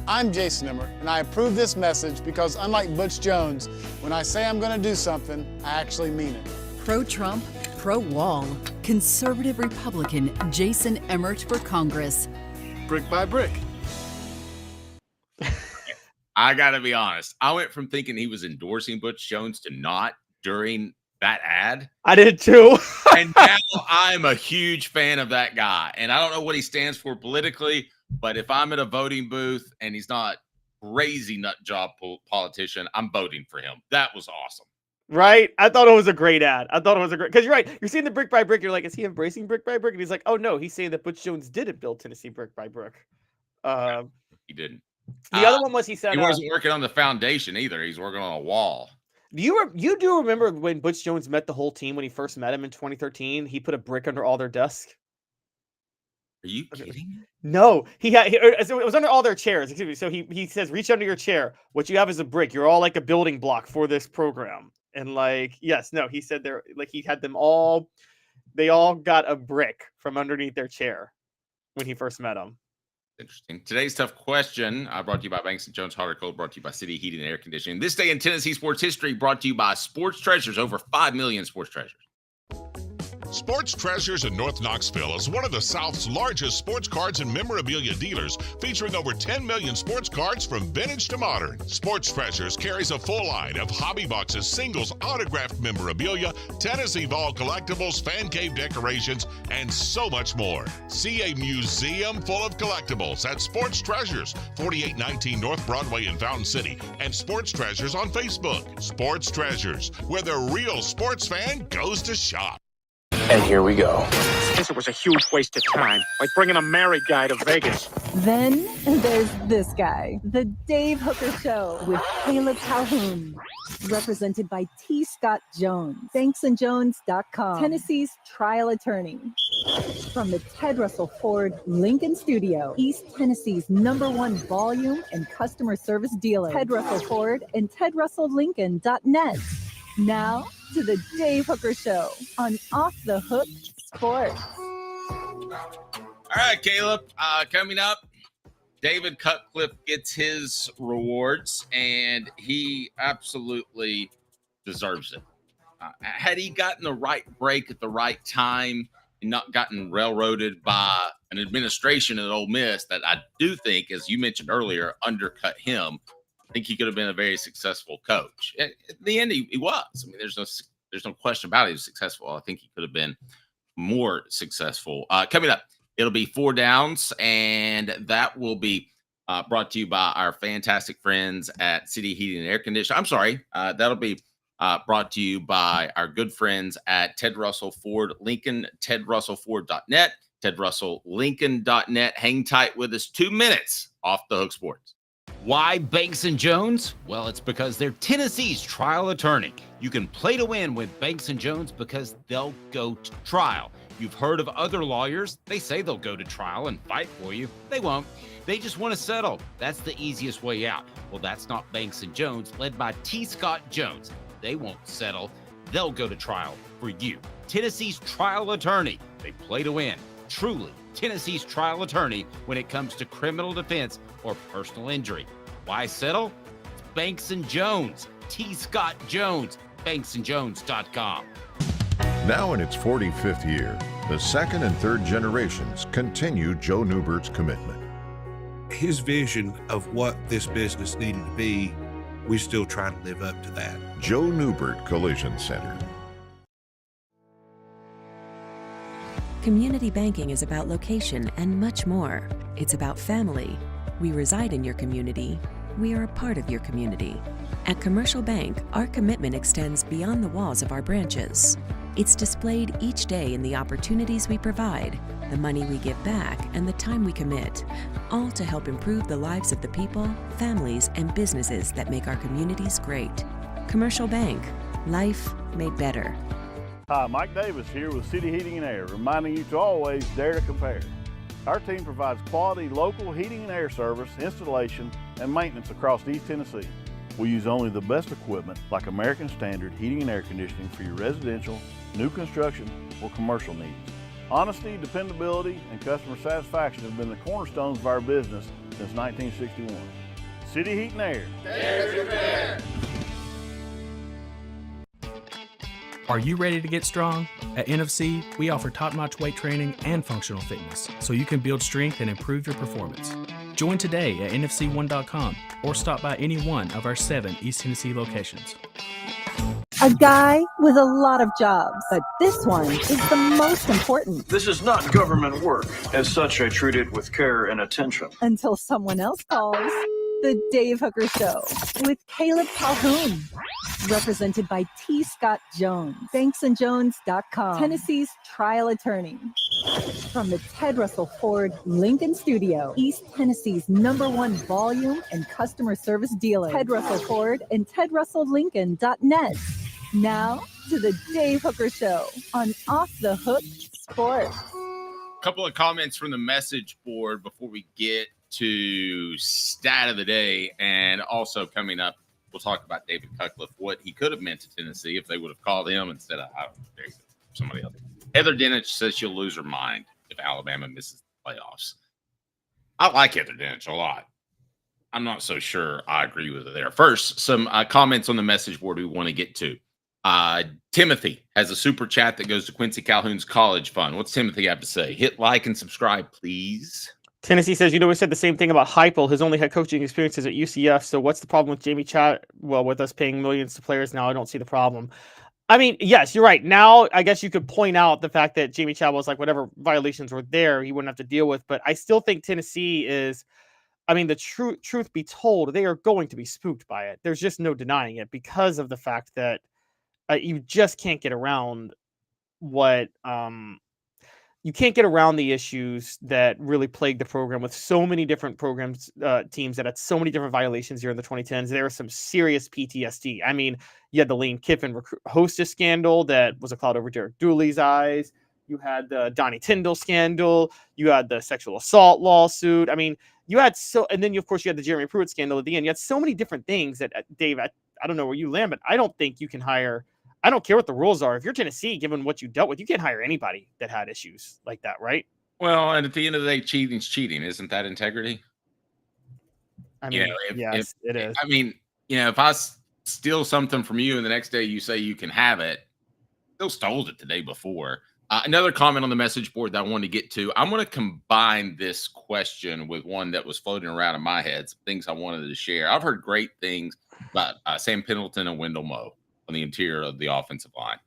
I'm Jason Emmer, and I approve this message because unlike Butch Jones, when I say I'm going to do something, I actually mean it. Pro-Trump, pro-wall, conservative Republican Jason Emmert for Congress. Brick by brick. I got to be honest. I went from thinking he was endorsing Butch Jones to not during that ad. I did too. And now I'm a huge fan of that guy. And I don't know what he stands for politically, but if I'm at a voting booth and he's not crazy nut job politician, I'm voting for him. That was awesome. Right? I thought it was a great ad. Because you're right. You're seeing the brick by brick. You're like, is he embracing brick by brick? And he's like, oh no, he's saying that Butch Jones didn't build Tennessee brick by brick. He didn't. The other one was he said he wasn't working on the foundation either. He's working on a wall. You do remember when Butch Jones met the whole team when he first met him in 2013? He put a brick under all their desks. Are you kidding? No, it was under all their chairs. Excuse me. So he says, reach under your chair. What you have is a brick. You're all like a building block for this program. And he said he had them all. They all got a brick from underneath their chair when he first met them. Interesting. Today's tough question brought to you by Banks & Jones Hot or Cold, brought to you by City Heating and Air Conditioning. This day in Tennessee sports history brought to you by Sports Treasures, over 5 million sports treasures. Sports Treasures in North Knoxville is one of the South's largest sports cards and memorabilia dealers, featuring over 10 million sports cards from vintage to modern. Sports Treasures carries a full line of hobby boxes, singles, autographed memorabilia, Tennessee Vol collectibles, fan cave decorations, and so much more. See a museum full of collectibles at Sports Treasures, 4819 North Broadway in Fountain City, and Sports Treasures on Facebook. Sports Treasures, where the real sports fan goes to shop. And here we go. This was a huge waste of time, like bringing a married guy to Vegas. Then there's this guy, the Dave Hooker Show with Caleb Calhoun. Represented by T. Scott Jones, banksandjones.com, Tennessee's trial attorney. From the Ted Russell Ford Lincoln Studio, East Tennessee's #1 volume and customer service dealer, Ted Russell Ford and TedRussellLincoln.net. Now to the Dave Hooker Show on Off the Hook Sports. All right, Caleb, coming up, David Cutcliffe gets his rewards, and he absolutely deserves it. Had he gotten the right break at the right time and not gotten railroaded by an administration at Ole Miss that I do think, as you mentioned earlier, undercut him, I think he could have been a very successful coach. At the end, he was. I mean, there's no question about it. He was successful. I think he could have been more successful. Coming up, it'll be 4 downs, and that will be brought to you by our fantastic friends at City Heating and Air Conditioning. I'm sorry, that'll be brought to you by our good friends at Ted Russell Ford Lincoln, TedRussellFord.net, TedRussellLincoln.net. Hang tight with us. 2 minutes off the Hook Sports. Why Banks & Jones? Well, it's because they're Tennessee's trial attorney. You can play to win with Banks & Jones because they'll go to trial. You've heard of other lawyers. They say they'll go to trial and fight for you. They won't. They just want to settle. That's the easiest way out. Well, that's not Banks & Jones, led by T. Scott Jones. They won't settle. They'll go to trial for you. Tennessee's trial attorney. They play to win. Truly, Tennessee's trial attorney when it comes to criminal defense or personal injury. Why settle? It's Banks & Jones. T. Scott Jones. BanksandJones.com. Now in its 45th year, the second and third generations continue Joe Newbert's commitment. His vision of what this business needed to be, we still try to live up to that. Joe Newbert Collision Center. Community banking is about location and much more. It's about family. We reside in your community. We are a part of your community. At Commercial Bank, our commitment extends beyond the walls of our branches. It's displayed each day in the opportunities we provide, the money we give back, and the time we commit, all to help improve the lives of the people, families, and businesses that make our communities great. Commercial Bank, life made better. Hi, Mike Davis here with City Heating and Air, reminding you to always dare to compare. Our team provides quality local heating and air service, installation, and maintenance across East Tennessee. We use only the best equipment like American Standard heating and air conditioning for your residential, new construction, or commercial needs. Honesty, dependability, and customer satisfaction have been the cornerstones of our business since 1961. City Heat and Air. Dare to compare. Are you ready to get strong? At NFC, we offer top-notch weight training and functional fitness, so you can build strength and improve your performance. Join today at nfc1.com or stop by any one of our 7 East Tennessee locations. A guy with a lot of jobs, but this one is the most important. This is not government work. As such, I treat it with care and attention. Until someone else calls. The Dave Hooker Show with Caleb Calhoun. Represented by T. Scott Jones. BanksandJones.com. Tennessee's trial attorney. From the Ted Russell Ford Lincoln Studio, East Tennessee's #1 volume and customer service dealer. Ted Russell Ford and TedRussellLincoln.net. Now to the Dave Hooker Show on Off the Hook Sports. A couple of comments from the message board before we get to stat of the day, and also coming up, we'll talk about David Cutcliffe, what he could have meant to Tennessee if they would have called him instead of somebody else. Heather Dinich says she'll lose her mind if Alabama misses the playoffs. I like Heather Dinich a lot. I'm not so sure I agree with her there. First, some comments on the message board we want to get to. Timothy has a super chat that goes to Quincy Calhoun's college fund. What's Timothy have to say? Hit like and subscribe, please. Tennessee says, we said the same thing about Heupel. His only head coaching experiences at UCF. So what's the problem with Jamie Chat? Well, with us paying millions to players now, I don't see the problem. I mean, yes, you're right. Now, I guess you could point out the fact that Jamie Chat was like, whatever violations were there, he wouldn't have to deal with. But I still think Tennessee is, I mean, the truth be told, they are going to be spooked by it. There's just no denying it because of the fact that you just can't get around what you can't get around the issues that really plagued the program with so many different programs, teams that had so many different violations here in the 2010s. There was some serious PTSD. I mean, you had the Lane Kiffin hostess scandal that was a cloud over Derek Dooley's eyes. You had the Donnie Tyndall scandal. You had the sexual assault lawsuit. I mean, you had and then of course you had the Jeremy Pruitt scandal at the end. You had so many different things that, Dave, I don't know where you land, but I don't think you can hire. I don't care what the rules are. If you're Tennessee, given what you dealt with, you can't hire anybody that had issues like that, right? Well, and at the end of the day, cheating's cheating. Isn't that integrity? I mean, yes, it is. I mean, if I steal something from you and the next day you say you can have it, still stole it the day before. Another comment on the message board that I wanted to get to. I'm going to combine this question with one that was floating around in my head, some things I wanted to share. I've heard great things about Sam Pendleton and Wendell Moe on the interior of the offensive line.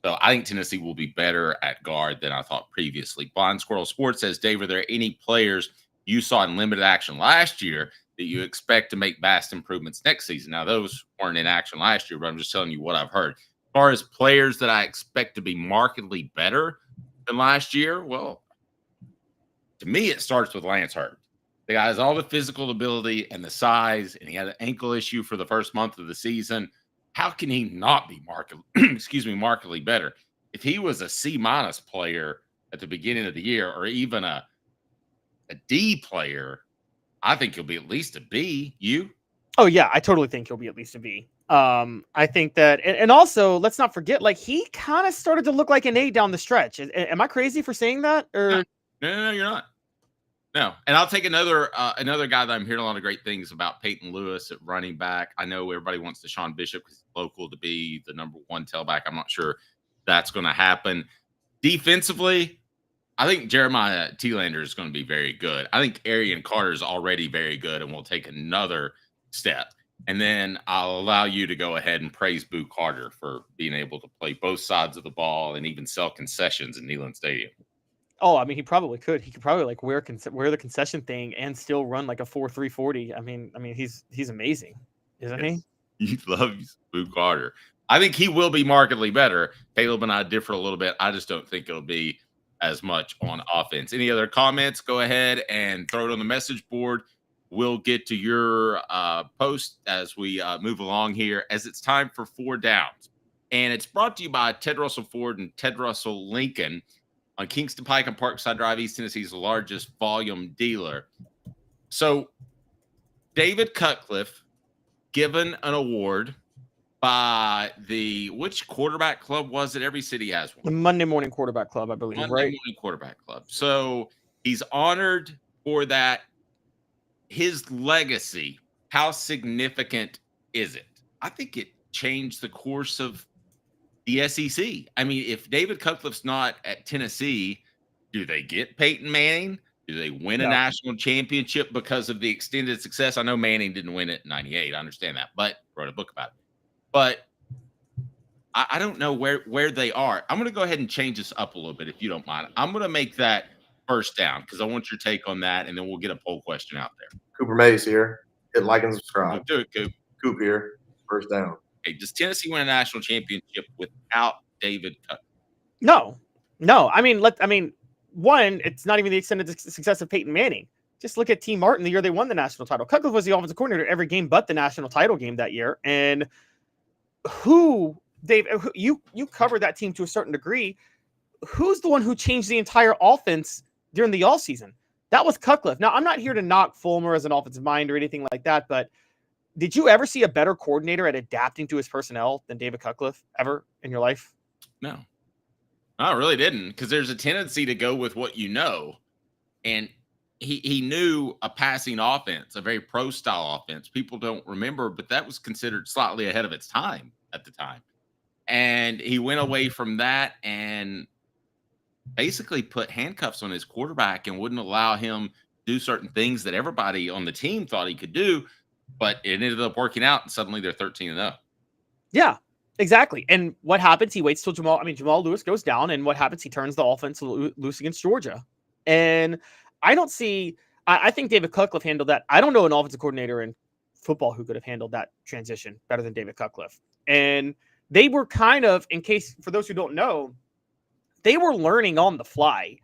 So I think Tennessee will be better at guard than I thought previously. Blind Squirrel Sports says, Dave, are there any players you saw in limited action last year that you expect to make vast improvements next season? Now, those weren't in action last year, but I'm just telling you what I've heard. As far as players that I expect to be markedly better than last year, well, to me, it starts with Lance Hurd. The guy has all the physical ability and the size, and he had an ankle issue for the first month of the season. How can he not be markedly better? If he was a C- player at the beginning of the year, or even a D player, I think he'll be at least a B. You? Oh yeah, I totally think he'll be at least a B. I think that, and also let's not forget, like he kind of started to look like an A down the stretch. Am I crazy for saying that? Or no, you're not. No, and I'll take another guy that I'm hearing a lot of great things about, Peyton Lewis at running back. I know everybody wants Deshaun Bishop because he's local to be the #1 tailback. I'm not sure that's going to happen. Defensively, I think Jeremiah Thielander is going to be very good. I think Arian Carter is already very good and will take another step. And then I'll allow you to go ahead and praise Boo Carter for being able to play both sides of the ball and even sell concessions in Neyland Stadium. Oh, I mean, he probably could. He could probably like wear the concession thing and still run like a 4.3 40. I mean, he's amazing, isn't he? He loves Boo Carter. I think he will be markedly better. Caleb and I differ a little bit. I just don't think it'll be as much on offense. Any other comments? Go ahead and throw it on the message board. We'll get to your post as we move along here, as it's time for 4 downs. and it's brought to you by Ted Russell Ford and Ted Russell Lincoln on Kingston Pike and Parkside Drive, East Tennessee's largest volume dealer. So David Cutcliffe given an award by which quarterback club was it? Every city has one. The Monday Morning Quarterback Club, I believe, Monday right? Morning Quarterback Club. So he's honored for that. His legacy, how significant is it? I think it changed the course of the SEC. I mean, if David Cutcliffe's not at Tennessee, do they get Peyton Manning? Do they win a national championship because of the extended success? I know Manning didn't win it in 98. I understand that, but wrote a book about it. But I don't know where they are. I'm going to go ahead and change this up a little bit, if you don't mind. I'm going to make that first down because I want your take on that, and then we'll get a poll question out there. Cooper Mays here. Hit like and subscribe. Do it, Coop. Coop here. First down. Hey, does Tennessee win a national championship without David Cutcliffe? No. I mean, one, it's not even the extended success of Peyton Manning. Just look at T. Martin the year they won the national title. Cutcliffe was the offensive coordinator every game but the national title game that year. And Dave, you covered that team to a certain degree. Who's the one who changed the entire offense during the all season? That was Cutcliffe. Now, I'm not here to knock Fulmer as an offensive mind or anything like that, but did you ever see a better coordinator at adapting to his personnel than David Cutcliffe ever in your life? No, I really didn't, because there's a tendency to go with what you know. And he knew a passing offense, a very pro-style offense. People don't remember, but that was considered slightly ahead of its time at the time. And he went away from that and basically put handcuffs on his quarterback and wouldn't allow him to do certain things that everybody on the team thought he could do. But it ended up working out, and suddenly they're 13-0. Yeah, exactly. And what happens? He waits till Jamal Lewis goes down, and what happens? He turns the offense loose against Georgia. And I think David Cutcliffe handled that. I don't know an offensive coordinator in football who could have handled that transition better than David Cutcliffe. And they were kind of, for those who don't know, they were learning on the fly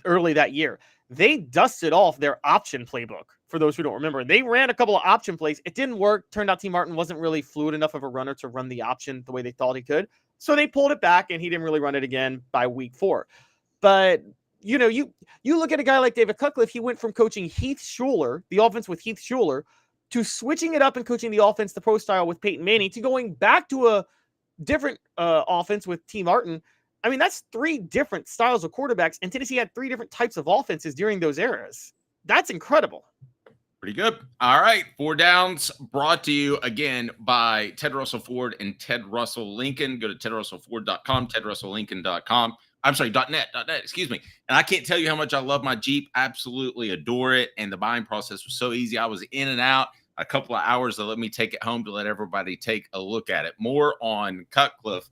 early that year. They dusted off their option playbook. For those who don't remember, they ran a couple of option plays. It didn't work. Turned out T. Martin wasn't really fluid enough of a runner to run the option the way they thought he could. So they pulled it back, and he didn't really run it again by week 4. But you look at a guy like David Cutcliffe. He went from coaching Heath Schuler, the offense with Heath Schuler, to switching it up and coaching the offense the pro style with Peyton Manning, to going back to a different offense with T. Martin. I mean, that's 3 different styles of quarterbacks, and Tennessee had 3 different types of offenses during those eras. That's incredible. Pretty good. All right. 4 Downs brought to you again by Ted Russell Ford and Ted Russell Lincoln. Go to tedrussellford.com, tedrusselllincoln.com. I'm sorry, .net, excuse me. And I can't tell you how much I love my Jeep. Absolutely adore it. And the buying process was so easy. I was in and out a couple of hours to let me take it home to let everybody take a look at it. More on Cutcliffe.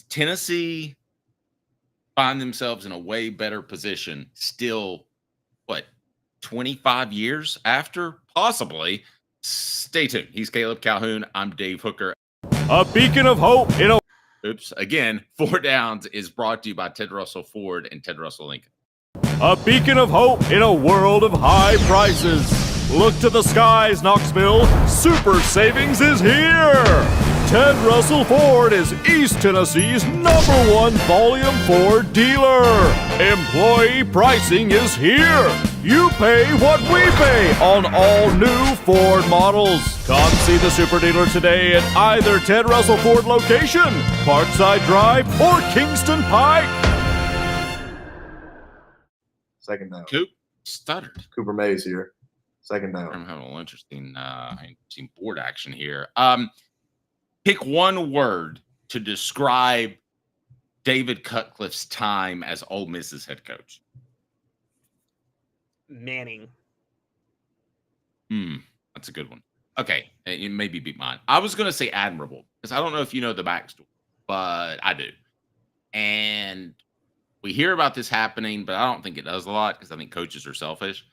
Tennessee find themselves in a way better position still, 25 years after? Possibly. Stay tuned. He's Caleb Calhoun. I'm Dave Hooker. A beacon of hope in a... Oops. Again, 4 Downs is brought to you by Ted Russell Ford and Ted Russell Lincoln. A beacon of hope in a world of high prices. Look to the skies, Knoxville. Super savings is here. Ted Russell Ford is East Tennessee's #1 Volume 4 dealer. Employee pricing is here. You pay what we pay on all new Ford models. Come see the super dealer today at either Ted Russell Ford location, Parkside Drive, or Kingston Pike. Second down. Coop stuttered. Cooper Mays here. Second down. I'm having a little interesting board action here. Pick one word to describe David Cutcliffe's time as Ole Miss's head coach. Manning. That's a good one. Okay, it maybe beat mine. I was going to say admirable, because I don't know if you know the backstory, but I do. And we hear about this happening, but I don't think it does a lot, because I think coaches are selfish.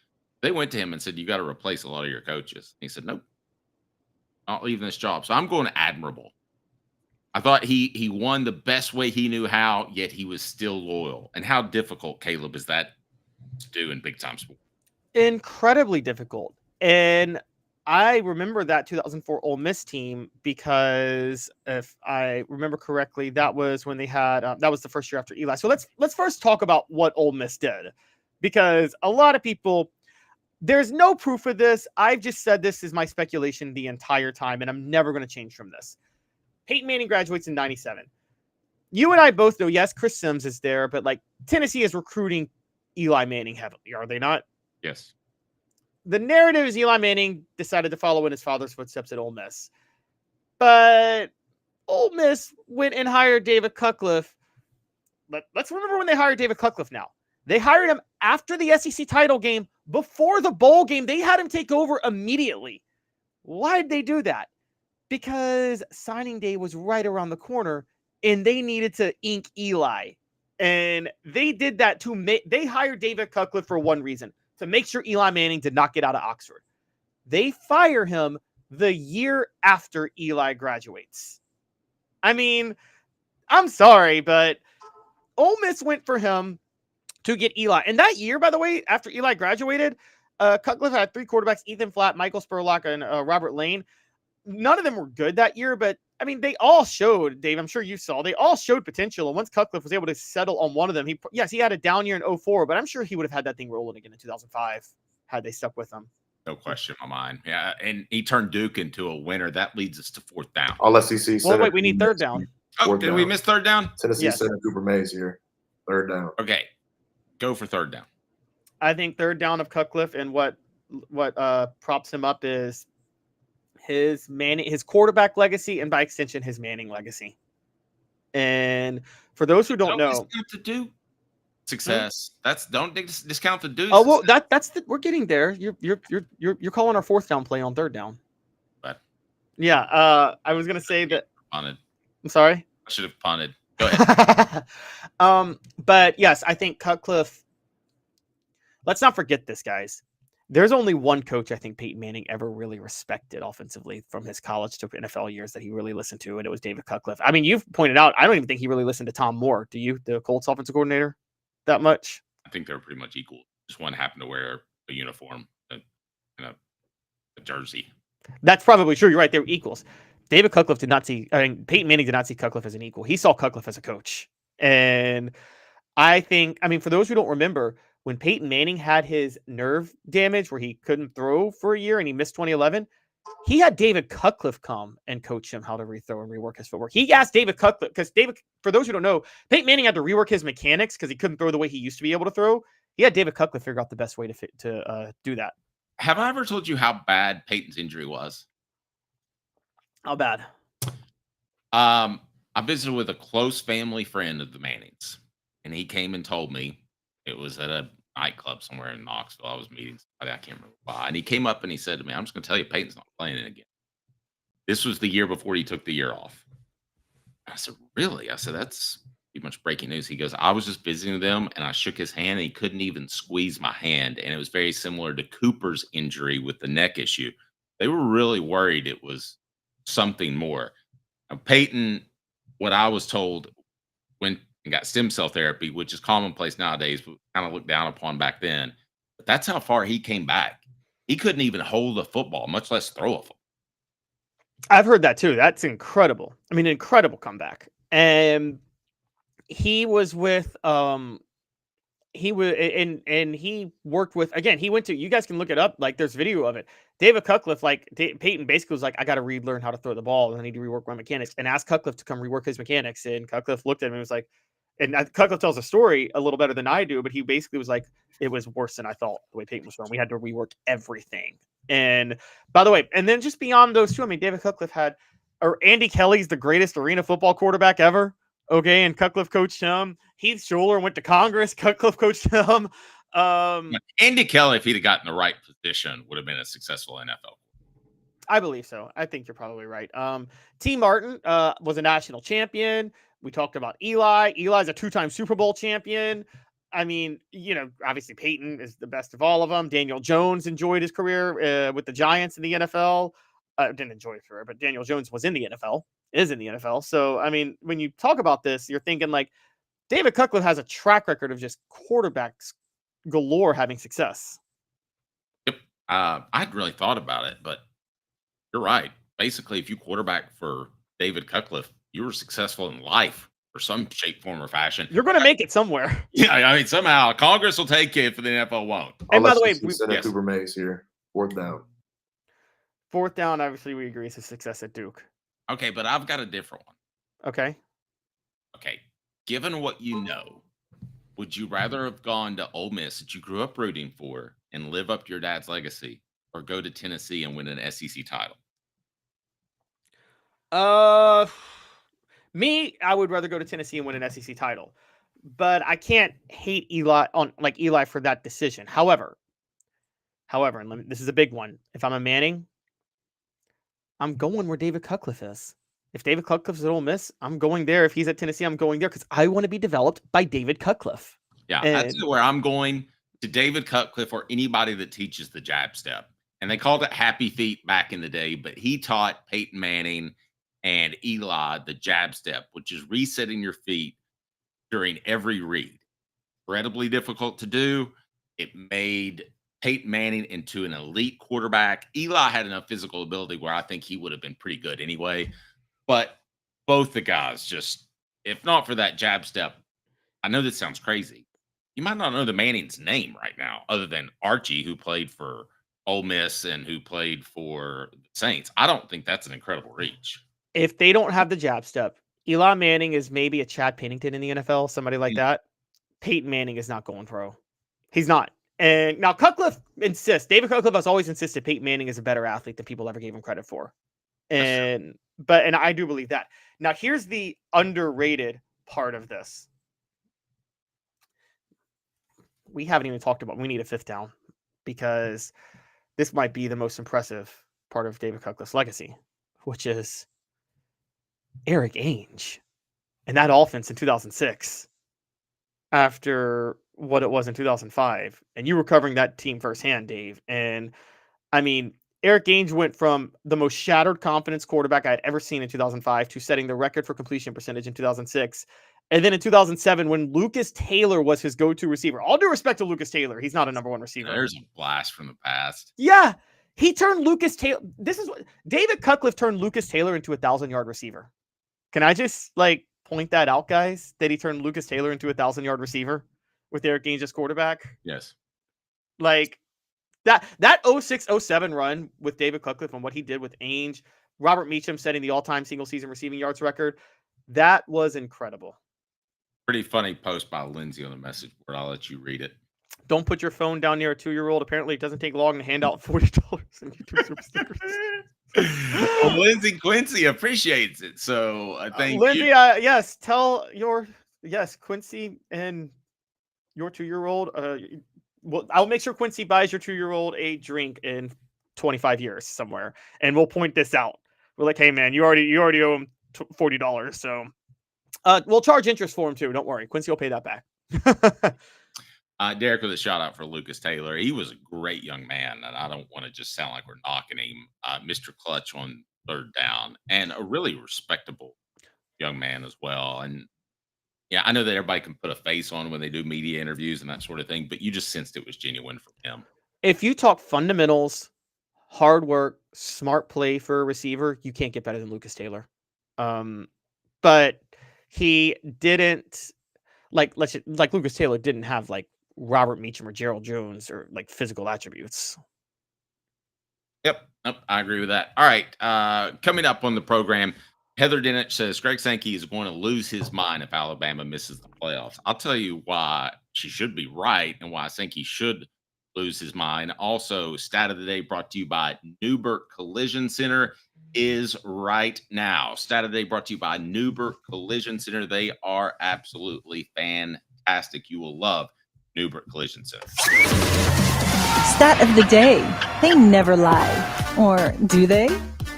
They went to him and said, you got to replace a lot of your coaches. He said, nope, not leaving this job. So I'm going admirable. I thought he won the best way he knew how, yet he was still loyal. And how difficult, Caleb, is that to do in big time sport? Incredibly difficult. And I remember that 2004 Ole Miss team because if I remember correctly, that was when they had that was the first year after Eli. So let's first talk about what Ole Miss did, because a lot of people, there's no proof of this. I've just said this is my speculation the entire time, and I'm never going to change from this. Peyton Manning graduates in 97. You and I both know, yes, Chris Sims is there, but like Tennessee is recruiting Eli Manning heavily, are they not? Yes. The narrative is Eli Manning decided to follow in his father's footsteps at Ole Miss. But Ole Miss went and hired David Cutcliffe. But let's remember when they hired David Cutcliffe now. They hired him after the SEC title game, before the bowl game. They had him take over immediately. Why did they do that? Because signing day was right around the corner, and they needed to ink Eli. And they did that they hired David Cutcliffe for one reason, to make sure Eli Manning did not get out of Oxford. They fire him the year after Eli graduates. I mean, I'm sorry, but Ole Miss went for him to get Eli. And that year, by the way, after Eli graduated, Cutcliffe had 3 quarterbacks, Ethan Flatt, Michael Spurlock, and Robert Lane. None of them were good that year, but I mean, they all showed, Dave, I'm sure you saw, they all showed potential. And once Cutcliffe was able to settle on one of them, he had a down year in 2004, but I'm sure he would have had that thing rolling again in 2005 had they stuck with him. No question in my mind. Yeah, and he turned Duke into a winner. That leads us to 4th down. All SEC. Well, wait, we need 3rd down. Oh, did we miss 3rd down? Tennessee Center Cooper Mays here. 3rd down. Okay, go for 3rd down. I think 3rd down of Cutcliffe, and what props him up is his quarterback legacy, and by extension, his Manning legacy. And for those who don't know, to do success. Don't discount the do. Oh well, we're getting there. You're calling our 4th down play on 3rd down. But yeah, I was gonna say that. Punted. I'm sorry. I should have punted. Go ahead. But yes, I think Cutcliffe. Let's not forget this, guys. There's only one coach I think Peyton Manning ever really respected offensively from his college to NFL years that he really listened to, and it was David Cutcliffe. I mean, you've pointed out, I don't even think he really listened to Tom Moore. Do you, the Colts offensive coordinator, that much? I think they're pretty much equal. Just one happened to wear a uniform and a jersey. That's probably true. You're right. They were equals. David Cutcliffe Peyton Manning did not see Cutcliffe as an equal. He saw Cutcliffe as a coach. And I think, for those who don't remember, when Peyton Manning had his nerve damage where he couldn't throw for a year and he missed 2011, he had David Cutcliffe come and coach him how to rethrow and rework his footwork. He asked David Cutcliffe, because for those who don't know, Peyton Manning had to rework his mechanics because he couldn't throw the way he used to be able to throw. He had David Cutcliffe figure out the best way to do that. Have I ever told you how bad Peyton's injury was? How bad? I visited with a close family friend of the Mannings, and he came and told me, it was at a nightclub somewhere in Knoxville. I was meeting somebody, I can't remember why. And he came up and he said to me, I'm just going to tell you, Peyton's not playing it again. This was the year before he took the year off. I said, really? I said, that's pretty much breaking news. He goes, I was just visiting them, and I shook his hand, and he couldn't even squeeze my hand. And it was very similar to Cooper's injury with the neck issue. They were really worried it was something more. Now, Peyton, what I was told, went and got stem cell therapy, which is commonplace nowadays, but kind of looked down upon back then. But that's how far he came back. He couldn't even hold a football, much less throw a football. I've heard that too. That's incredible. Incredible comeback. And he was with he worked with, again, he went to, you guys can look it up, like there's video of it. David Cutcliffe, Peyton basically was like, I got to relearn how to throw the ball, and I need to rework my mechanics, and asked Cutcliffe to come rework his mechanics. And Cutcliffe looked at him and was like, and Cutcliffe tells a story a little better than I do, but he basically was like, it was worse than I thought the way Peyton was throwing. We had to rework everything. And by the way, and then just beyond those two, David Cutcliffe Andy Kelly's the greatest arena football quarterback ever. Okay. And Cutcliffe coached him. Heath Schuler went to Congress. Cutcliffe coached him. Andy Kelly, if he'd have gotten the right position, would have been a successful NFL. I believe so. I think you're probably right. T. Martin was a national champion. We talked about Eli. Eli's a 2-time Super Bowl champion. Obviously Peyton is the best of all of them. Daniel Jones enjoyed his career with the Giants in the NFL. Didn't enjoy his career, but Daniel Jones was in the NFL, is in the NFL. So, when you talk about this, you're thinking like David Cutcliffe has a track record of just quarterbacks galore having success. Yep. I hadn't really thought about it, but you're right. Basically, if you quarterback for David Cutcliffe, you were successful in life for some shape, form, or fashion. You're going to make it somewhere. Yeah, I mean, somehow Congress will take you, for the NFL won't. And by the way, Senator Cooper Mays here. 4th down. 4th down, obviously, we agree is a success at Duke. Okay, but I've got a different one. Okay. Okay, given what you know, would you rather have gone to Ole Miss that you grew up rooting for and live up to your dad's legacy, or go to Tennessee and win an SEC title? Me, I would rather go to Tennessee and win an SEC title, but I can't hate Eli for that decision. However, and this is a big one. If I'm a Manning, I'm going where David Cutcliffe is. If David Cutcliffe's at Ole Miss, I'm going there. If he's at Tennessee, I'm going there because I want to be developed by David Cutcliffe. Yeah, that's where I'm going, to David Cutcliffe or anybody that teaches the jab step. And they called it happy feet back in the day, but he taught Peyton Manning and Eli the jab step, which is resetting your feet during every read. Incredibly difficult to do. It made Peyton Manning into an elite quarterback. Eli had enough physical ability where I think he would have been pretty good anyway. But both the guys just, if not for that jab step, I know this sounds crazy. You might not know the Manning's name right now, other than Archie, who played for Ole Miss and who played for the Saints. I don't think that's an incredible reach. If they don't have the jab step, Eli Manning is maybe a Chad Pennington in the NFL, somebody like that. Peyton Manning is not going pro. He's not. And now Cutcliffe insists. David Cutcliffe has always insisted Peyton Manning is a better athlete than people ever gave him credit for. And I do believe that. Now here's the underrated part of this. We haven't even talked about, we need a 5th down because this might be the most impressive part of David Cutcliffe's legacy, which is Eric Ainge and that offense in 2006 after what it was in 2005. And you were covering that team firsthand, Dave. And I mean, Eric Ainge went from the most shattered confidence quarterback I had ever seen in 2005 to setting the record for completion percentage in 2006. And then in 2007, when Lucas Taylor was his go-to receiver, all due respect to Lucas Taylor, he's not a number 1 receiver. There's a blast from the past. Yeah. He turned Lucas Taylor. This is what David Cutcliffe turned Lucas Taylor into a 1,000-yard receiver. Can I just point that out, guys? That he turned Lucas Taylor into a 1,000-yard receiver with Eric Ainge as quarterback? Yes. That 06-07 run with David Cutcliffe and what he did with Ainge, Robert Meacham setting the all-time single-season receiving yards record, that was incredible. Pretty funny post by Lindsay on the message board. I'll let you read it. Don't put your phone down near a 2-year-old. Apparently, it doesn't take long to hand out $40 in YouTube Super stickers. Well, Lindsay Quincy appreciates it, so I think Lindsay, yes, Quincy and your 2-year-old. Well, I'll make sure Quincy buys your 2-year-old a drink in 25 years somewhere, and we'll point this out. We're like, hey man, you already owe him $40, so we'll charge interest for him too. Don't worry, Quincy will pay that back. Derek with a shout out for Lucas Taylor. He was a great young man, and I don't want to just sound like we're knocking him. Mr. Clutch on 3rd down, and a really respectable young man as well. And yeah, I know that everybody can put a face on when they do media interviews and that sort of thing, but you just sensed it was genuine from him. If you talk fundamentals, hard work, smart play for a receiver, you can't get better than Lucas Taylor. But he didn't Lucas Taylor didn't have Robert Meacham or Gerald Jones or physical attributes. Yep, I agree with that. All right, coming up on the program, Heather Dennett says Greg Sankey is going to lose his mind if Alabama misses the playoffs. I'll tell you why she should be right and why Sankey should lose his mind. Also, stat of the day brought to you by Newbert Collision Center is right now. Stat of the day brought to you by Newbert Collision Center. They are absolutely fantastic. You will love Newbert Collision Center. Stat of the day. They never lie. Or do they?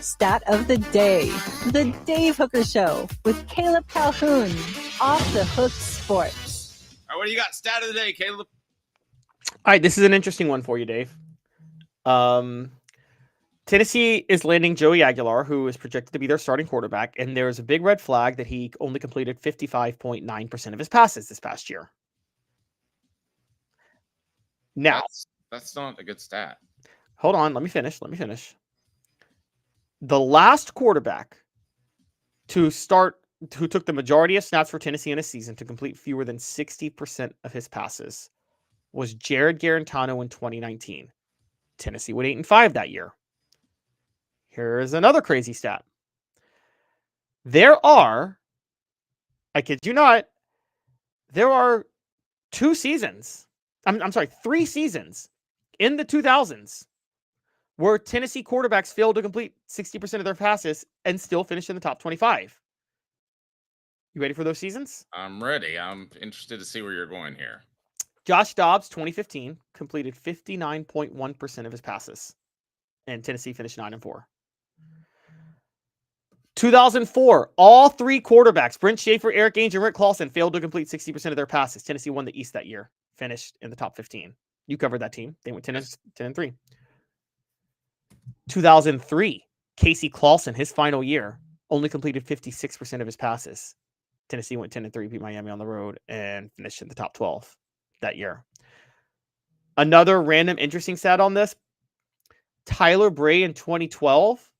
Stat of the day. The Dave Hooker Show with Caleb Calhoun. Off the Hook Sports. All right, what do you got? Stat of the day, Caleb. All right, this is an interesting one for you, Dave. Tennessee is landing Joey Aguilar, who is projected to be their starting quarterback, and there's a big red flag that he only completed 55.9% of his passes this past year. Now, that's not a good stat. Hold on, let me finish. the last quarterback who took the majority of snaps for Tennessee in a season to complete fewer than 60% of his passes was Jared Garantano in 2019. Tennessee went 8-5 that year. Here is another crazy stat. There are, I kid you not, there are 3 seasons in the 2000s where Tennessee quarterbacks failed to complete 60% of their passes and still finished in the top 25. You ready for those seasons? I'm ready. I'm interested to see where you're going here. Josh Dobbs, 2015, completed 59.1% of his passes, and Tennessee finished 9-4. 2004, all 3 quarterbacks, Brent Schaefer, Eric Ainge, and Rick Clausen, failed to complete 60% of their passes. Tennessee won the East that year, finished in the top 15. You covered that team. They went 10-3. 2003, Casey Clausen, his final year, only completed 56% of his passes. Tennessee went 10-3, beat Miami on the road, and finished in the top 12 that year. Another random interesting stat on this, Tyler Bray in 2012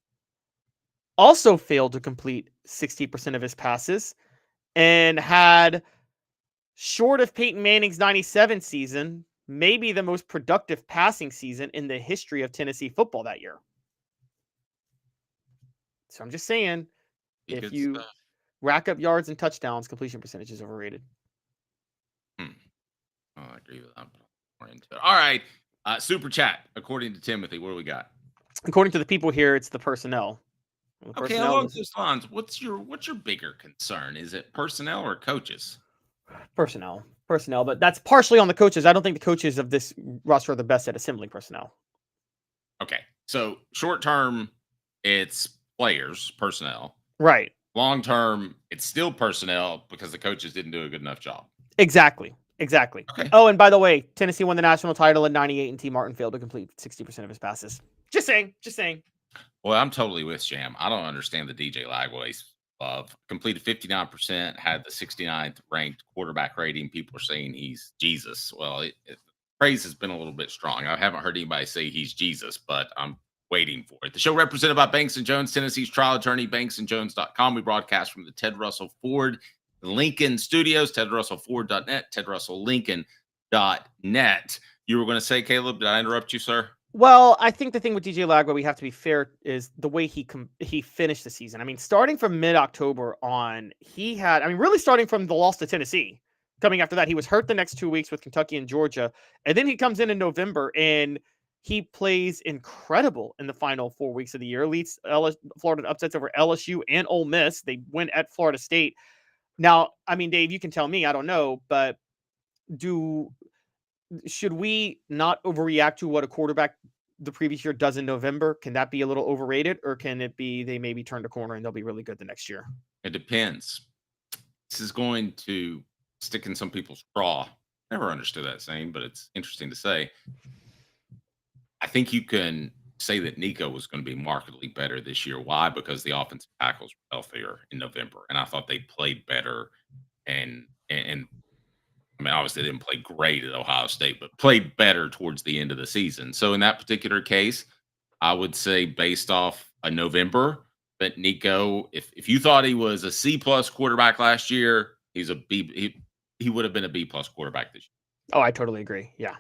also failed to complete 60% of his passes and had, short of Peyton Manning's 97 season, maybe the most productive passing season in the history of Tennessee football that year. So I'm just saying, if you rack up yards and touchdowns, completion percentage is overrated. I agree with that. More into it. All right. Super chat. According to Timothy, what do we got? According to the people here, it's the personnel. Okay, along those lines, what's your bigger concern? Is it personnel or coaches? Personnel, but that's partially on the coaches. I don't think the coaches of this roster are the best at assembling personnel. Okay, so short term, it's players, personnel. Right. Long term, it's still personnel because the coaches didn't do a good enough job. Exactly. Okay. Oh, and by the way, Tennessee won the national title in '98, and T. Martin failed to complete 60% of his passes. Just saying. Well, I'm totally with Jam. I don't understand the DJ Lagway's love. Completed 59%, had the 69th ranked quarterback rating. People are saying he's Jesus. Well, praise has been a little bit strong. I haven't heard anybody say he's Jesus, but I'm waiting for it. The show represented by Banks & Jones, Tennessee's trial attorney, banksandjones.com. We broadcast from the Ted Russell Ford Lincoln Studios, tedrussellford.net, tedrusselllincoln.net. You were going to say, Caleb, did I interrupt you, sir? Well, I think the thing with DJ Lagway, we have to be fair, is the way he finished the season. I mean, starting from mid-October on, really starting from the loss to Tennessee. Coming after that, he was hurt the next 2 weeks with Kentucky and Georgia. And then he comes in November, and he plays incredible in the final 4 weeks of the year. Leads Florida upsets over LSU and Ole Miss. They win at Florida State. Now, I mean, Dave, you can tell me, I don't know, but should we not overreact to what a quarterback the previous year does in November? Can that be a little overrated, or can it be they maybe turned a corner and they'll be really good the next year? It depends. This is going to stick in some people's craw. Never understood that saying, but it's interesting to say. I think you can say that Nico was going to be markedly better this year. Why? Because the offensive tackles were healthier in November, and I thought they played better. And I mean, obviously they didn't play great at Ohio State, but played better towards the end of the season. So in that particular case, I would say based off a November that Nico, if you thought he was a C+ quarterback last year, he's a B. He would have been a B+ quarterback this year. Oh, I totally agree. Yeah,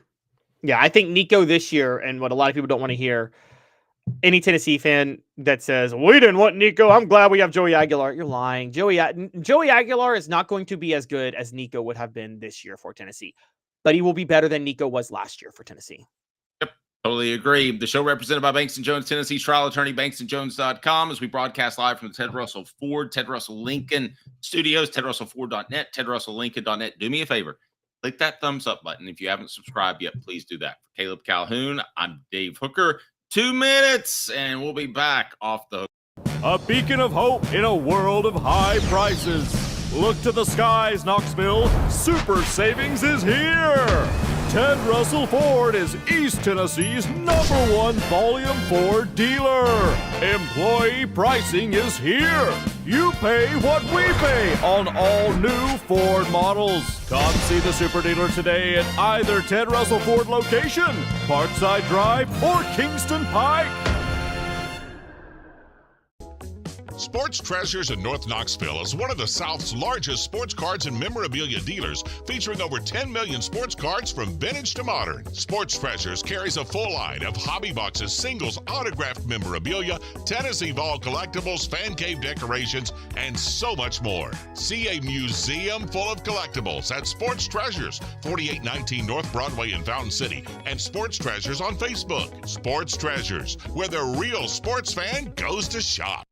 I think Nico this year, and what a lot of people don't want to hear, any Tennessee fan that says, we didn't want Nico, I'm glad we have Joey Aguilar. You're lying. Joey Aguilar is not going to be as good as Nico would have been this year for Tennessee, but he will be better than Nico was last year for Tennessee. Yep, totally agree. The show represented by Banks & Jones, Tennessee's trial attorney, banksandjones.com, as we broadcast live from the Ted Russell Ford, Ted Russell Lincoln Studios, tedrussellford.net, tedrusselllincoln.net. Do me a favor. Click that thumbs up button. If you haven't subscribed yet, please do that. For Caleb Calhoun, I'm Dave Hooker. 2 minutes, and we'll be back off the hook. A beacon of hope in a world of high prices. Look to the skies, Knoxville. Super savings is here. Ted Russell Ford is East Tennessee's #1 volume Ford dealer. Employee pricing is here. You pay what we pay on all new Ford models. Come see the super dealer today at either Ted Russell Ford location, Parkside Drive, or Kingston Pike. Sports Treasures in North Knoxville is one of the South's largest sports cards and memorabilia dealers, featuring over 10 million sports cards from vintage to modern. Sports Treasures carries a full line of hobby boxes, singles, autographed memorabilia, Tennessee Vol collectibles, fan cave decorations, and so much more. See a museum full of collectibles at Sports Treasures, 4819 North Broadway in Fountain City, and Sports Treasures on Facebook. Sports Treasures, where the real sports fan goes to shop.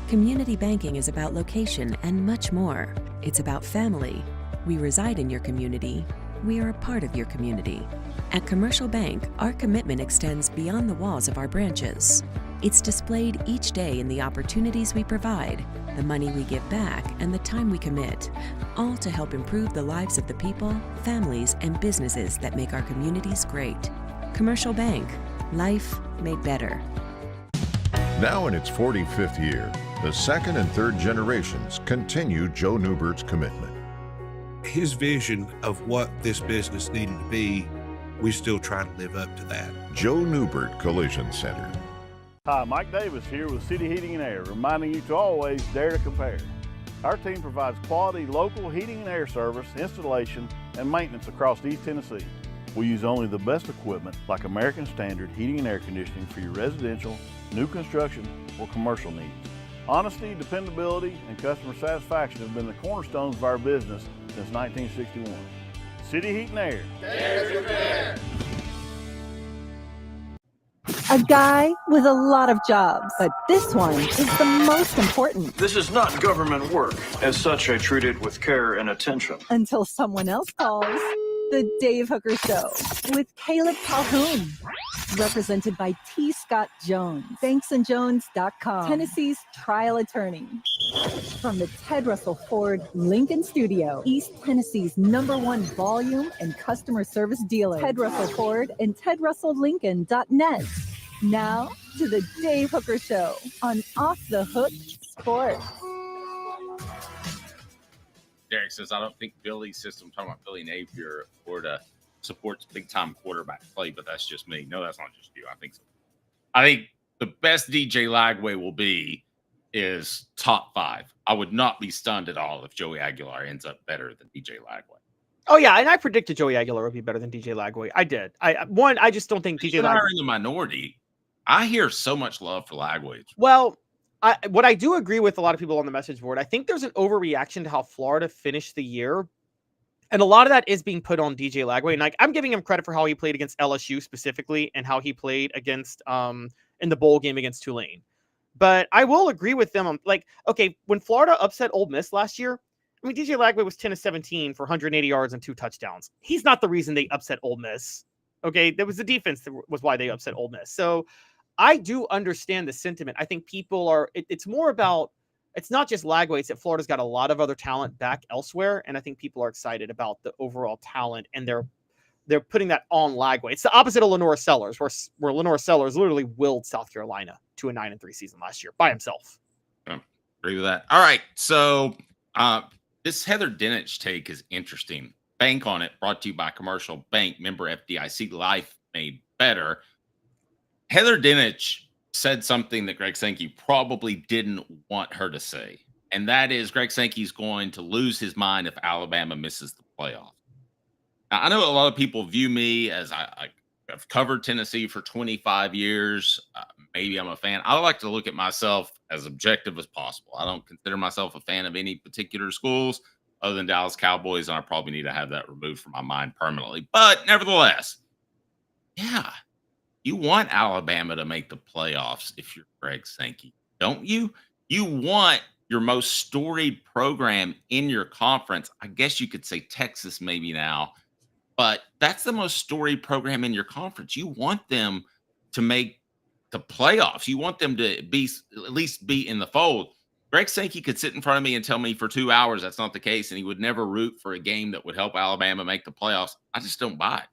Community banking is about location and much more. It's about family. We reside in your community. We are a part of your community. At Commercial Bank, our commitment extends beyond the walls of our branches. It's displayed each day in the opportunities we provide, the money we give back, and the time we commit, all to help improve the lives of the people, families, and businesses that make our communities great. Commercial Bank, life made better. Now in its 45th year, the second and third generations continue Joe Newbert's commitment. His vision of what this business needed to be, we still try to live up to that. Joe Newbert Collision Center. Hi, Mike Davis here with City Heating and Air, reminding you to always dare to compare. Our team provides quality local heating and air service, installation, and maintenance across East Tennessee. We use only the best equipment like American Standard heating and air conditioning for your residential, new construction, or commercial needs. Honesty, dependability, and customer satisfaction have been the cornerstones of our business since 1961. City Heat and Air. Dare to compare. A guy with a lot of jobs, but this one is the most important. This is not government work. As such, I treat it with care and attention. Until someone else calls. The Dave Hooker Show with Caleb Calhoun. Represented by T. Scott Jones. BanksandJones.com. Tennessee's trial attorney. From the Ted Russell Ford Lincoln Studio, East Tennessee's #1 volume and customer service dealer. Ted Russell Ford and TedRussellLincoln.net. Now to the Dave Hooker Show on Off the Hook Sports. Derek says, I don't think Billy's system, talking about Billy Napier, Florida, supports big-time quarterback play, but that's just me. No, that's not just you. I think so. I think the best DJ Lagway will be is top 5. I would not be stunned at all if Joey Aguilar ends up better than DJ Lagway. Oh, yeah, and I predicted Joey Aguilar would be better than DJ Lagway. I did. I just don't think DJ Lagway... in the minority. I hear so much love for Lagway. Well... what I do agree with a lot of people on the message board, I think there's an overreaction to how Florida finished the year. And a lot of that is being put on DJ Lagway. And I'm giving him credit for how he played against LSU specifically and how he played against in the bowl game against Tulane. But I will agree with them on okay, when Florida upset Ole Miss last year, I mean, DJ Lagway was 10 of 17 for 180 yards and 2 touchdowns. He's not the reason they upset Ole Miss. Okay, that was the defense that was why they upset Ole Miss. So I do understand the sentiment. I think people are, it's more about, it's not just Lagway, it's that Florida's got a lot of other talent back elsewhere. And I think people are excited about the overall talent and they're putting that on Lagway. It's the opposite of Lenora Sellers, where Lenora Sellers literally willed South Carolina to a 9-3 season last year by himself. Agree with that. All right. So this Heather Dinich take is interesting. Bank on it, brought to you by Commercial Bank, member FDIC, life made better. Heather Dinich said something that Greg Sankey probably didn't want her to say, and that is Greg Sankey's going to lose his mind if Alabama misses the playoff. Now, I know a lot of people view me as I've covered Tennessee for 25 years. Maybe I'm a fan. I like to look at myself as objective as possible. I don't consider myself a fan of any particular schools other than Dallas Cowboys, and I probably need to have that removed from my mind permanently. But nevertheless, yeah. You want Alabama to make the playoffs if you're Greg Sankey, don't you? You want your most storied program in your conference. I guess you could say Texas maybe now, but that's the most storied program in your conference. You want them to make the playoffs. You want them to be at least be in the fold. Greg Sankey could sit in front of me and tell me for 2 hours that's not the case, and he would never root for a game that would help Alabama make the playoffs. I just don't buy it.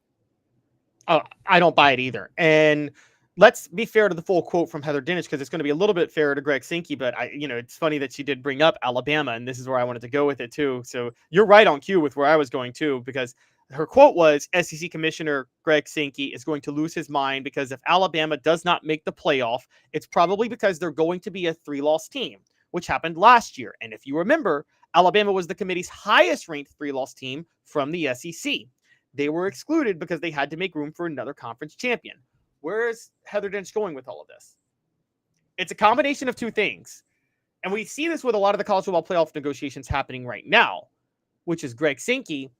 Oh, I don't buy it either. And let's be fair to the full quote from Heather Dinich, because it's going to be a little bit fairer to Greg Sankey. But it's funny that she did bring up Alabama, and this is where I wanted to go with it too. So you're right on cue with where I was going too, because Her quote was, SEC Commissioner Greg Sankey is going to lose his mind because if Alabama does not make the playoff, it's probably because they're going to be a 3-loss team, which happened last year. And if you remember, Alabama was the committee's highest ranked 3-loss team from the SEC. They were excluded because they had to make room for another conference champion. Where is Heather Dinch going with all of this? It's a combination of two things. And we see this with a lot of the college football playoff negotiations happening right now, which is Greg Sankey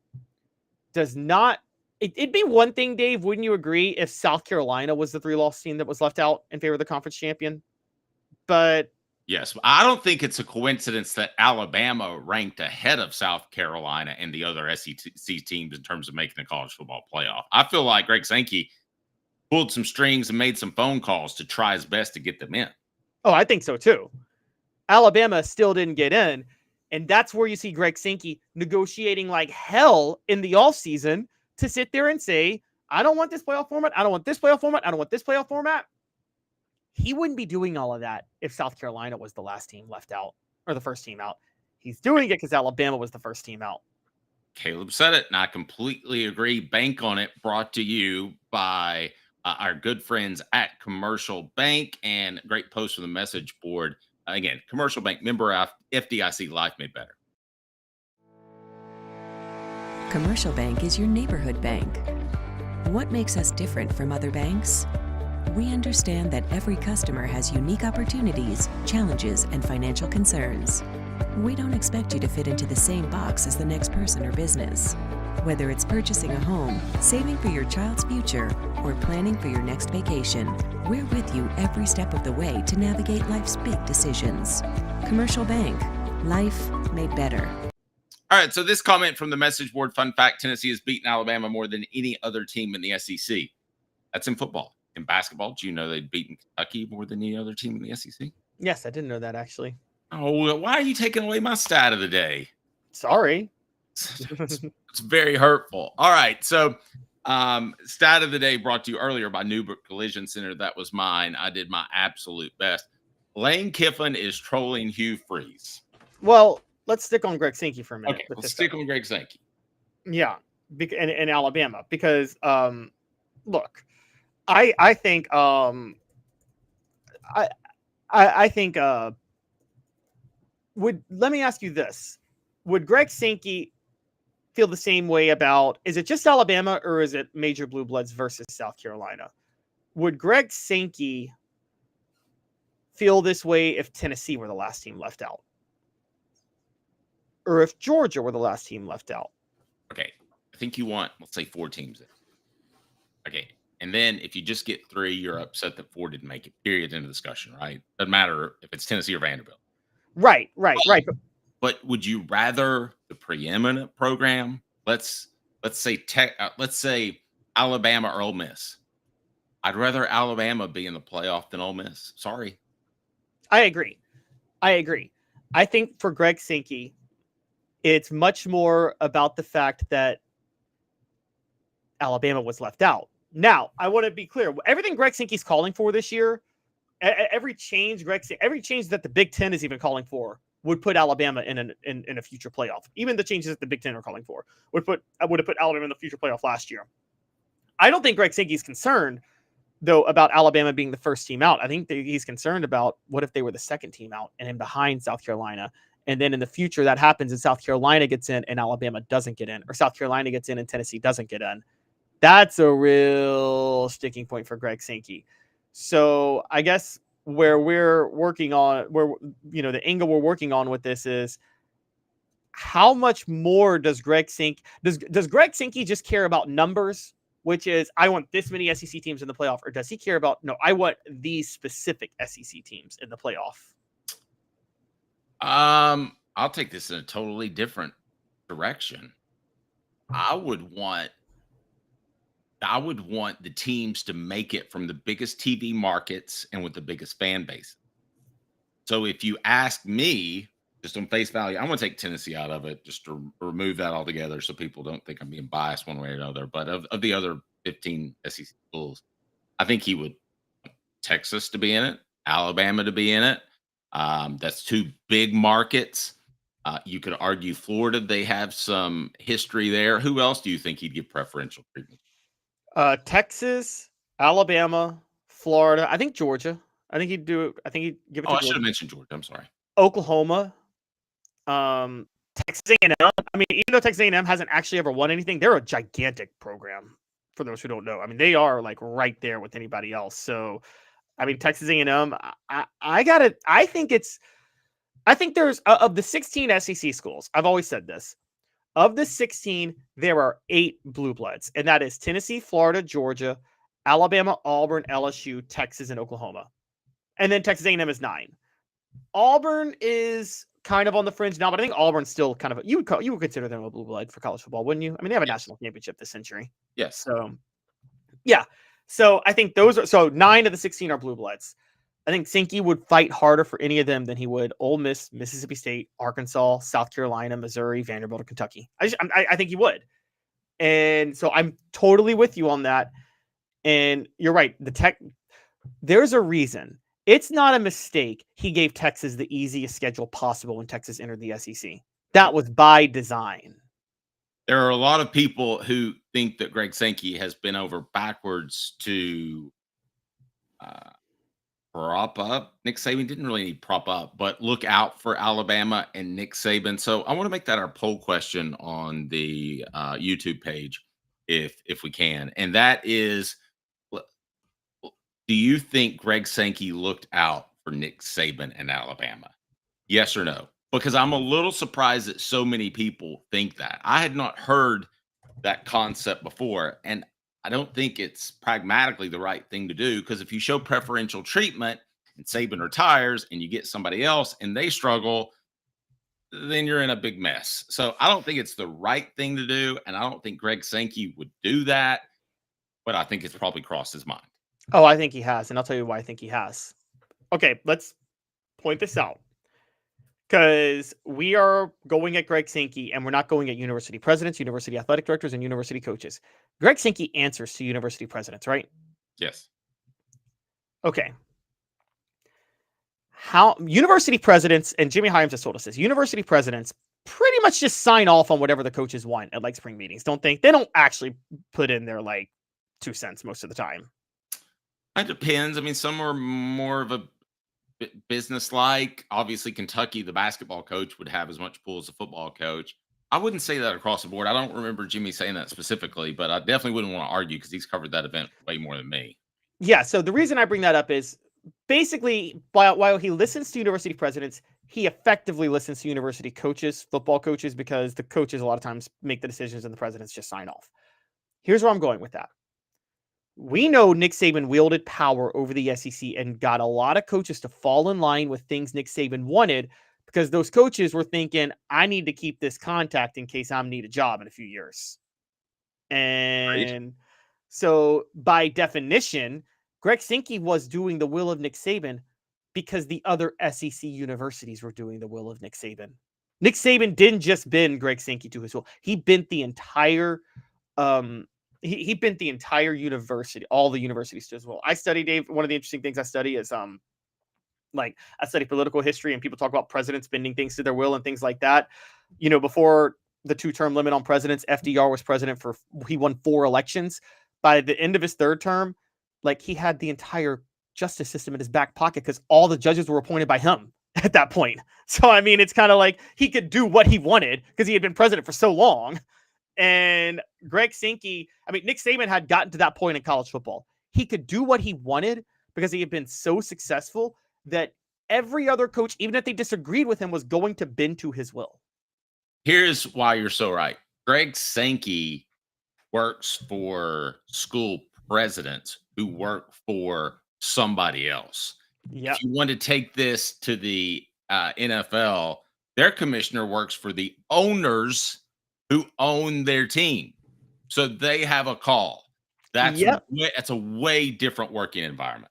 does not. It'd be one thing, Dave, wouldn't you agree, if South Carolina was the 3-loss team that was left out in favor of the conference champion? But yes, I don't think it's a coincidence that Alabama ranked ahead of South Carolina and the other SEC teams in terms of making the college football playoff. I feel like Greg Sankey pulled some strings and made some phone calls to try his best to get them in. Oh, I think so too. Alabama still didn't get in. And that's where you see Greg Sankey negotiating like hell in the offseason to sit there and say, I don't want this playoff format. I don't want this playoff format. I don't want this playoff format. He wouldn't be doing all of that if South Carolina was the last team left out or the first team out. He's doing it because Alabama was the first team out. Caleb said it, and I completely agree. Bank on It, brought to you by our good friends at Commercial Bank, and great post from the message board. Again, Commercial Bank, member FDIC, life made better. Commercial Bank is your neighborhood bank. What makes us different from other banks? We understand that every customer has unique opportunities, challenges, and financial concerns. We don't expect you to fit into the same box as the next person or business. Whether it's purchasing a home, saving for your child's future, or planning for your next vacation, we're with you every step of the way to navigate life's big decisions. Commercial Bank. Life made better. All right, so this comment from the message board, fun fact, Tennessee has beaten Alabama more than any other team in the SEC. That's in football. In basketball, do you know they'd beaten Kentucky more than any other team in the SEC? Yes, I didn't know that, actually. Oh, why are you taking away my stat of the day? Sorry. It's very hurtful. All right, so stat of the day brought to you earlier by Newbrook Collision Center. That was mine. I did my absolute best. Lane Kiffin is trolling Hugh Freeze. Well, let's stick on Greg Sankey for a minute. Okay, let's stick on Greg Sankey. Yeah, in Alabama, because look, I think let me ask you this. Would Greg Sankey feel the same way about, is it just Alabama or is it Major Blue Bloods versus South Carolina? Would Greg Sankey feel this way if Tennessee were the last team left out? Or if Georgia were the last team left out? Okay, I think you want, let's say, 4 teams in. Okay, and then if you just get 3, you're upset that 4 didn't make it, period, end of discussion, right? Doesn't matter if it's Tennessee or Vanderbilt. Right. But would you rather the preeminent program? Let's say Alabama or Ole Miss. I'd rather Alabama be in the playoff than Ole Miss. Sorry. I agree. I think for Greg Sankey, it's much more about the fact that Alabama was left out. Now, I want to be clear. Everything Greg Sankey's calling for this year, every change that the Big Ten is even calling for would put Alabama in a future playoff. Even the changes that the Big Ten are calling for would have put Alabama in the future playoff last year. I don't think Greg Sankey's concerned, though, about Alabama being the first team out. I think that he's concerned about what if they were the second team out and in behind South Carolina. And then in the future that happens and South Carolina gets in and Alabama doesn't get in, or South Carolina gets in and Tennessee doesn't get in. That's a real sticking point for Greg Sankey. So I guess where we're working on, the angle we're working on with this is, how much more does Greg Sankey, does Greg Sankey just care about numbers, which is, I want this many SEC teams in the playoff, or does he care about, no, I want these specific SEC teams in the playoff? I'll take this in a totally different direction. I would want the teams to make it from the biggest TV markets and with the biggest fan base. So if you ask me, just on face value, I'm going to take Tennessee out of it, just to remove that altogether so people don't think I'm being biased one way or another. But of the other 15 SEC schools, I think he would want Texas to be in it, Alabama to be in it. That's 2 big markets. You could argue Florida, they have some history there. Who else do you think he'd give preferential treatment? Texas, Alabama, Florida. I think Georgia. I think he'd do it. I think he'd give it to I Georgia. should have mentioned Georgia. I'm sorry. Oklahoma, Texas A&M. I mean, even though Texas A&M hasn't actually ever won anything, they're a gigantic program. For those who don't know, I mean, they are like right there with anybody else. So, I mean, Texas A&M. I think there's of the 16 SEC schools. I've always said this. Of the 16, there are 8 blue bloods, and that is Tennessee, Florida, Georgia, Alabama, Auburn, LSU, Texas, and Oklahoma. And then Texas A&M is 9. Auburn is kind of on the fringe now, but I think Auburn's still kind of you would consider them a blue blood for college football, wouldn't you? I mean, they have a national championship this century. Yes. So, yeah. So I think 9 of the 16 are blue bloods. I think Sankey would fight harder for any of them than he would Ole Miss, Mississippi State, Arkansas, South Carolina, Missouri, Vanderbilt, or Kentucky. I think he would. And so I'm totally with you on that. And you're right. There's a reason. It's not a mistake he gave Texas the easiest schedule possible when Texas entered the SEC. That was by design. There are a lot of people who think that Greg Sankey has been over backwards to prop up Nick Saban. Didn't really need prop up, but look out for Alabama and Nick Saban. So I want to make that our poll question on the YouTube page, if we can, and that is: do you think Greg Sankey looked out for Nick Saban and Alabama? Yes or no? Because I'm a little surprised that so many people think that. I had not heard that concept before, and I don't think it's pragmatically the right thing to do, because if you show preferential treatment and Saban retires and you get somebody else and they struggle, then you're in a big mess. So I don't think it's the right thing to do, and I don't think Greg Sankey would do that, but I think it's probably crossed his mind. Oh, I think he has, and I'll tell you why I think he has. Okay, let's point this out. Because we are going at Greg Sankey, and we're not going at university presidents, university athletic directors, and university coaches. Greg Sankey answers to university presidents, right? Yes. Okay. How university presidents, and Jimmy Hyams has told us this, university presidents pretty much just sign off on whatever the coaches want at like spring meetings. They don't actually put in their like 2 cents most of the time. It depends. I mean, some are more of a business-like. Obviously, Kentucky, the basketball coach would have as much pull as the football coach. I wouldn't say that across the board. I don't remember Jimmy saying that specifically, but I definitely wouldn't want to argue because he's covered that event way more than me. Yeah, so the reason I bring that up is basically while he listens to university presidents, he effectively listens to university coaches, football coaches, because the coaches a lot of times make the decisions and the presidents just sign off. Here's where I'm going with that. We know Nick Saban wielded power over the SEC and got a lot of coaches to fall in line with things Nick Saban wanted, because those coaches were thinking, I need to keep this contact in case I need a job in a few years. And so by definition, Greg Sankey was doing the will of Nick Saban because the other SEC universities were doing the will of Nick Saban. Nick Saban didn't just bend Greg Sankey to his will. He bent the entire he bent the entire university, all the universities to his will. I study, Dave. One of the interesting things I study is I study political history, and people talk about presidents bending things to their will and things like that. You know, before the 2-term limit on presidents, FDR was president he won 4 elections. By the end of his 3rd term, like, he had the entire justice system in his back pocket because all the judges were appointed by him at that point. So, I mean, it's kind of like he could do what he wanted because he had been president for so long. And Greg Sankey, I mean, Nick Saban had gotten to that point in college football. He could do what he wanted because he had been so successful that every other coach, even if they disagreed with him, was going to bend to his will. Here's why you're so right. Greg Sankey works for school presidents who work for somebody else. Yep. If you want to take this to the NFL, their commissioner works for the owners who own their team. So they have a call. That's a way different working environment.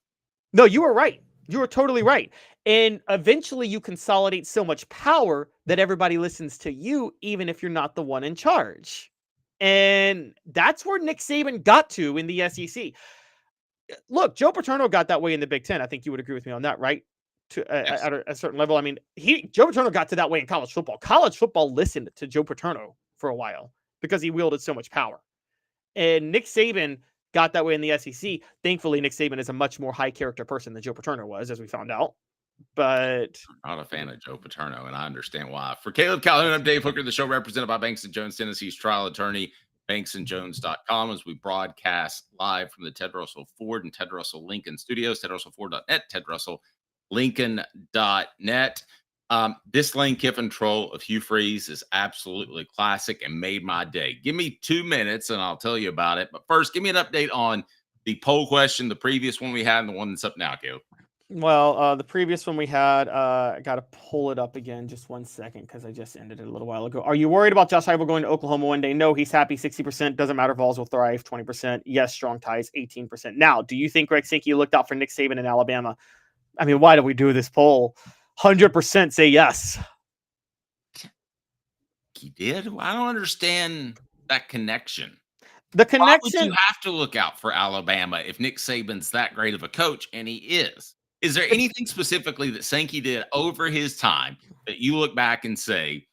No, you were right. You were totally right. And eventually you consolidate so much power that everybody listens to you, even if you're not the one in charge. And that's where Nick Saban got to in the SEC. Look, Joe Paterno got that way in the Big Ten. I think you would agree with me on that, right? to at a certain level. I mean, Joe Paterno got to that way in college football. College football listened to Joe Paterno for a while because he wielded so much power. And Nick Saban got that way in the SEC. Thankfully, Nick Saban is a much more high character person than Joe Paterno was, as we found out. But I'm not a fan of Joe Paterno, and I understand why. For Caleb Calhoun, I'm Dave Hooker, the show represented by Banks & Jones, Tennessee's trial attorney, banksandjones.com, as we broadcast live from the Ted Russell Ford and Ted Russell Lincoln studios, tedrussellford.net, tedrusselllincoln.net. This Lane Kiffin troll of Hugh Freeze is absolutely classic and made my day. Give me 2 minutes and I'll tell you about it. But first, give me an update on the poll question, the previous one we had and the one that's up now, Caleb. Well, the previous one we had, I got to pull it up again. Just 1 second, because I just ended it a little while ago. Are you worried about Josh Heupel going to Oklahoma one day? No, he's happy. 60%. Doesn't matter. Vols will thrive. 20%. Yes, strong ties. 18%. Now, do you think Greg Sankey looked out for Nick Saban in Alabama? I mean, why do we do this poll? 100% say yes. He did? I don't understand that connection. The connection. Why would you have to look out for Alabama if Nick Saban's that great of a coach? And he is. Is there anything specifically that Sankey did over his time that you look back and say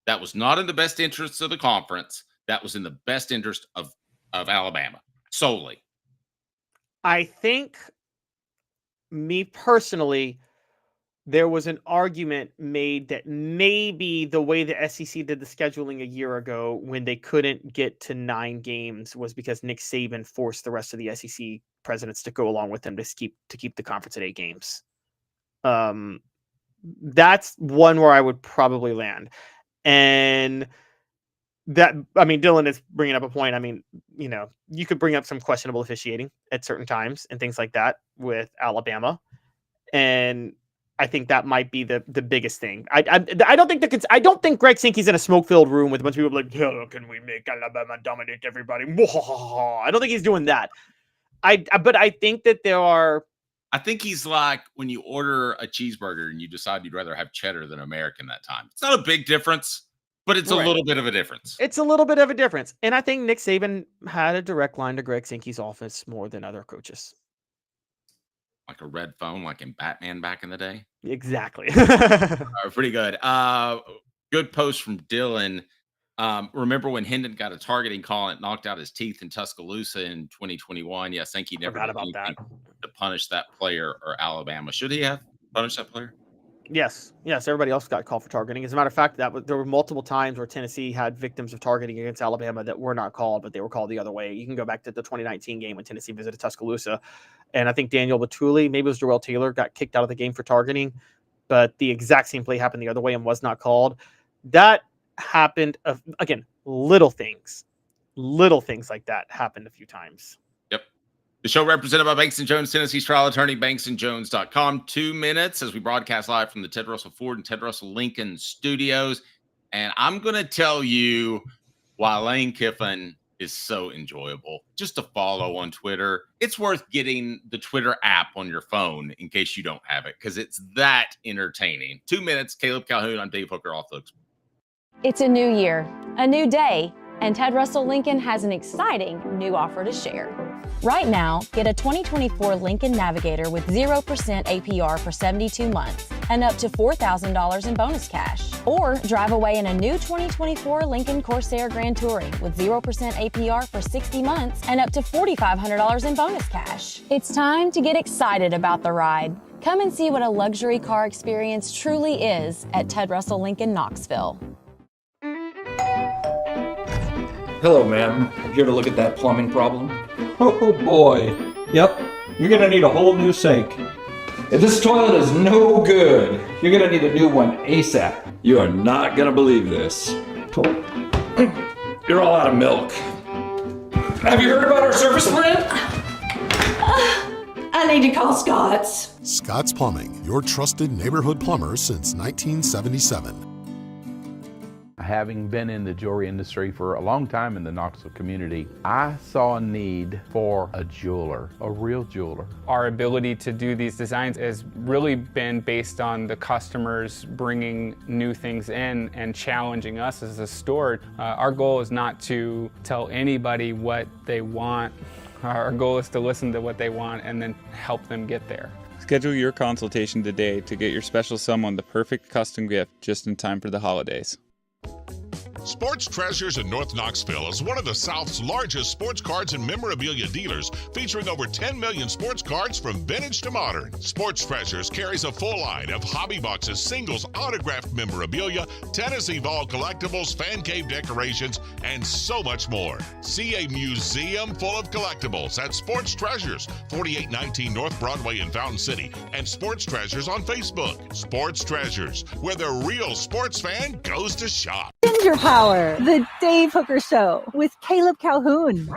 that was not in the best interest of the conference, that was in the best interest of Alabama solely? I think, me personally, there was an argument made that maybe the way the SEC did the scheduling a year ago when they couldn't get to 9 games was because Nick Saban forced the rest of the SEC presidents to go along with them to keep the conference at 8 games. That's one where I would probably land. And that, I mean, Dylan is bringing up a point. I mean, you know, you could bring up some questionable officiating at certain times and things like that with Alabama. And I think that might be the biggest thing. I don't think Greg Sankey's in a smoke-filled room with a bunch of people like, how can we make Alabama dominate everybody? I don't think he's doing that. But I think that there are. I think he's like when you order a cheeseburger and you decide you'd rather have cheddar than American that time. It's not a big difference, but it's a little bit of a difference. It's a little bit of a difference. And I think Nick Saban had a direct line to Greg Sankey's office more than other coaches. Like a red phone, like in Batman back in the day? Exactly. Pretty good. Good post from Dylan. Remember when Hendon got a targeting call and it knocked out his teeth in Tuscaloosa in 2021? Yeah, Sankey never did anything to punish that player or Alabama. Should he have punished that player? Yes. Everybody else got called for targeting. As a matter of fact, there were multiple times where Tennessee had victims of targeting against Alabama that were not called, but they were called the other way. You can go back to the 2019 game when Tennessee visited Tuscaloosa, and I think Daniel Batuli, maybe it was Darrell Taylor, got kicked out of the game for targeting, but the exact same play happened the other way and was not called. That happened. Again, little things like that happened a few times. Yep. The show represented by Banks & Jones, Tennessee's trial attorney, banksandjones.com. 2 minutes as we broadcast live from the Ted Russell Ford and Ted Russell Lincoln studios. And I'm going to tell you why Lane Kiffin is so enjoyable. Just to follow on Twitter. It's worth getting the Twitter app on your phone in case you don't have it, because it's that entertaining. 2 minutes, Caleb Calhoun. I'm Dave Hooker, off the hooks. It's a new year, a new day, and Ted Russell Lincoln has an exciting new offer to share. Right now, get a 2024 Lincoln Navigator with 0% APR for 72 months and up to $4,000 in bonus cash. Or drive away in a new 2024 Lincoln Corsair Grand Touring with 0% APR for 60 months and up to $4,500 in bonus cash. It's time to get excited about the ride. Come and see what a luxury car experience truly is at Ted Russell Lincoln, Knoxville. Hello, ma'am. Here to look at that plumbing problem? Oh boy. Yep. You're gonna need a whole new sink. If this toilet is no good, you're gonna need a new one ASAP. You are not gonna believe this. You're all out of milk. Have you heard about our service plan? I need to call Scott's. Scott's Plumbing, your trusted neighborhood plumber since 1977. Having been in the jewelry industry for a long time in the Knoxville community, I saw a need for a jeweler, a real jeweler. Our ability to do these designs has really been based on the customers bringing new things in and challenging us as a store. Our goal is not to tell anybody what they want. Our goal is to listen to what they want and then help them get there. Schedule your consultation today to get your special someone the perfect custom gift just in time for the holidays. Sports Treasures in North Knoxville is one of the South's largest sports cards and memorabilia dealers, featuring over 10 million sports cards from vintage to modern. Sports Treasures carries a full line of hobby boxes, singles, autographed memorabilia, Tennessee Vol collectibles, fan cave decorations, and so much more. See a museum full of collectibles at Sports Treasures, 4819 North Broadway in Fountain City, and Sports Treasures on Facebook. Sports Treasures, where the real sports fan goes to shop. Ginger Power, the Dave Hooker Show with Caleb Calhoun.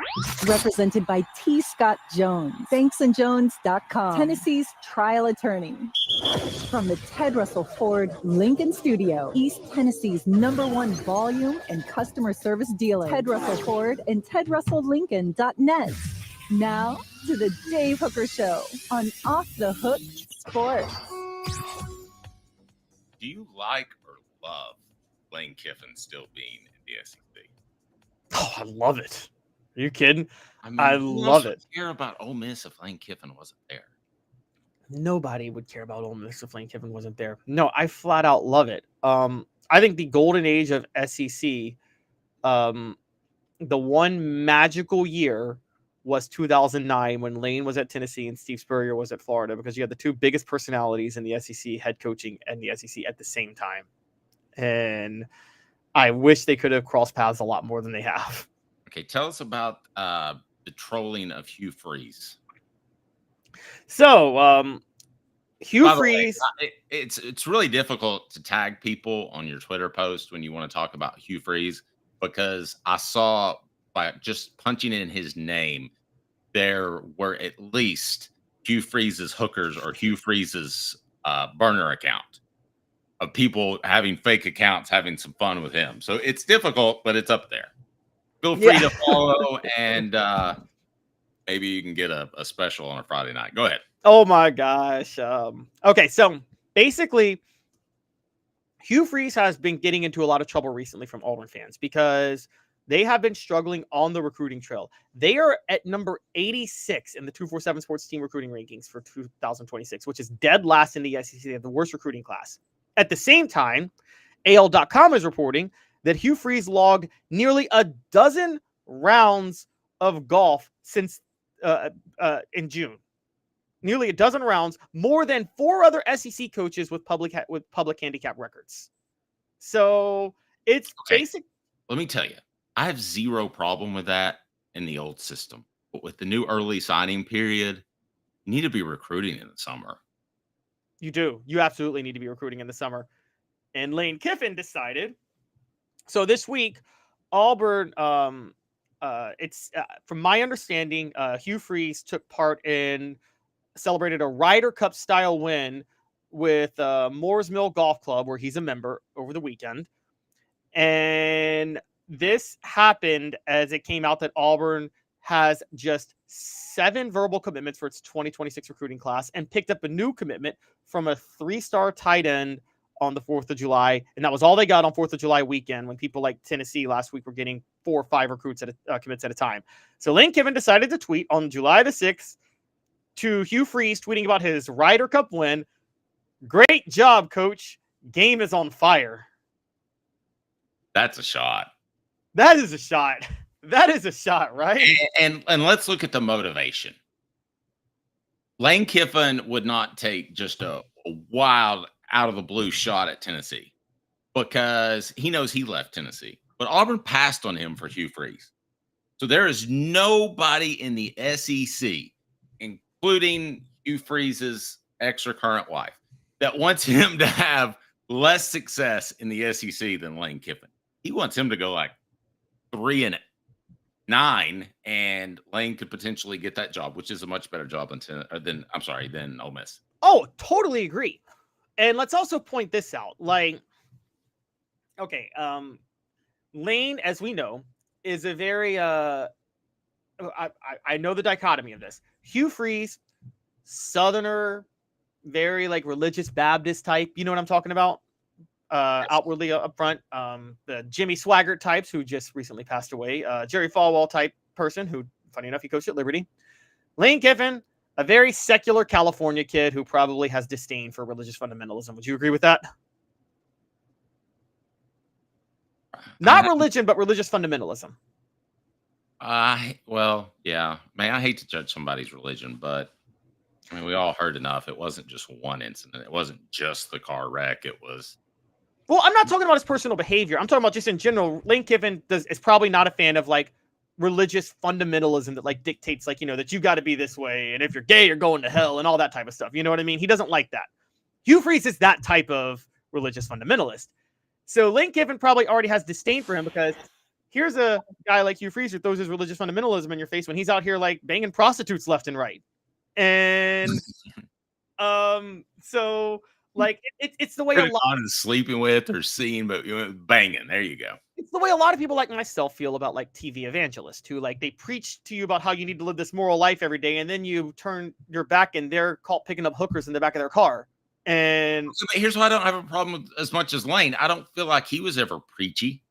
Represented by T. Scott Jones. ThanksandJones.com. Tennessee's trial attorney. From the Ted Russell Ford Lincoln Studio, East Tennessee's #1 volume and customer service dealer. Ted Russell Ford and TedRussellLincoln.net. Now to the Dave Hooker Show on Off the Hook Sports. Do you like or love Lane Kiffin still being in the SEC? Oh, I love it. Are you kidding? I mean, I who love else would it. care about Ole Miss if Lane Kiffin wasn't there? Nobody would care about Ole Miss if Lane Kiffin wasn't there. No, I flat out love it. I think the golden age of SEC, the one magical year was 2009 when Lane was at Tennessee and Steve Spurrier was at Florida, because you had the two biggest personalities in the SEC, head coaching and the SEC at the same time. And I wish they could have crossed paths a lot more than they have. Okay, tell us about the trolling of Hugh Freeze. So, Hugh By the way, Freeze. it's really difficult to tag people on your Twitter post when you want to talk about Hugh Freeze, because I saw by just punching in his name, there were at least Hugh Freeze's hookers or Hugh Freeze's burner account of people having fake accounts, having some fun with him. So it's difficult, but it's up there. Feel free to follow, and maybe you can get a special on a Friday night. Go ahead. Oh my gosh. Okay, so basically, Hugh Freeze has been getting into a lot of trouble recently from Auburn fans because they have been struggling on the recruiting trail. They are at number 86 in the 247 Sports team recruiting rankings for 2026, which is dead last in the SEC. They have the worst recruiting class. At the same time, AL.com is reporting that Hugh Freeze logged nearly a dozen rounds of golf since in June. Nearly a dozen rounds, more than 4 other SEC coaches with public handicap records. So it's basic. Let me tell you, I have zero problem with that in the old system. But with the new early signing period, you need to be recruiting in the summer. You do. You absolutely need to be recruiting in the summer. And Lane Kiffin decided. So this week, Auburn, it's from my understanding, Hugh Freeze took part in, celebrated a Ryder Cup style win with Moores Mill Golf Club, where he's a member, over the weekend. And this happened as it came out that Auburn has just 7 verbal commitments for its 2026 recruiting class and picked up a new commitment from a 3-star tight end on the 4th of July. And that was all they got on 4th of July weekend, when people like Tennessee last week were getting 4 or 5 recruits at commits at a time. So Lane Kiffin decided to tweet on July the 6th to Hugh Freeze, tweeting about his Ryder Cup win. "Great job, coach. Game is on fire." That's a shot. That is a shot. That is a shot, right? And let's look at the motivation. Lane Kiffin would not take just a wild, out of the blue shot at Tennessee because he knows he left Tennessee. But Auburn passed on him for Hugh Freeze. So there is nobody in the SEC, including Hugh Freeze's extra current wife, that wants him to have less success in the SEC than Lane Kiffin. He wants him to go like 3-9, and Lane could potentially get that job, which is a much better job than Ole Miss. Oh, totally agree. And let's also point this out. Like, okay, Lane, as we know, is a very I know the dichotomy of this. Hugh Freeze, Southerner, very like religious Baptist type. You know what I'm talking about? Outwardly up front, the Jimmy Swaggart types, who just recently passed away, Jerry Falwell type person who, funny enough, he coached at Liberty. Lane Kiffin, a very secular California kid who probably has disdain for religious fundamentalism. Would you agree with that? Not religion, but religious fundamentalism. Well, yeah. Man, I hate to judge somebody's religion, but I mean, we all heard enough. It wasn't just one incident. It wasn't just the car wreck. It was. Well, I'm not talking about his personal behavior. I'm talking about just in general. Lane Kiffin is probably not a fan of like religious fundamentalism that like dictates like, that you got to be this way. And if you're gay, you're going to hell and all that type of stuff. You know what I mean? He doesn't like that. Hugh Freeze is that type of religious fundamentalist. So Lane Kiffin probably already has disdain for him because here's a guy like Hugh Freeze who throws his religious fundamentalism in your face when he's out here like banging prostitutes left and right. And so like it's the way a lot of sleeping with or seeing, but banging. There you go. It's the way a lot of people like myself feel about like TV evangelists who like they preach to you about how you need to live this moral life every day, and then you turn your back and they're caught picking up hookers in the back of their car. And here's why I don't have a problem with as much as Lane. I don't feel like he was ever preachy.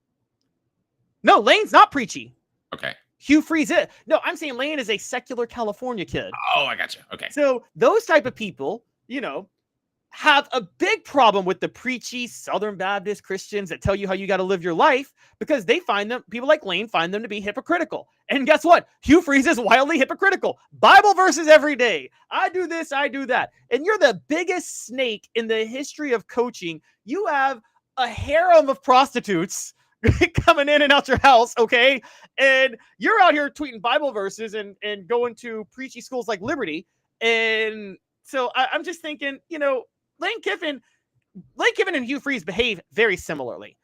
No, Lane's not preachy. Okay. Hugh Freeze is. No, I'm saying Lane is a secular California kid. Oh, I got you. Okay. So those type of people, have a big problem with the preachy Southern Baptist Christians that tell you how you got to live your life because they find them, people like Lane find them to be hypocritical. And guess what? Hugh Freeze is wildly hypocritical. Bible verses every day. I do this, I do that. And you're the biggest snake in the history of coaching. You have a harem of prostitutes coming in and out your house, okay? And you're out here tweeting Bible verses and going to preachy schools like Liberty. And so I'm just thinking, Lane Kiffin and Hugh Freeze behave very similarly.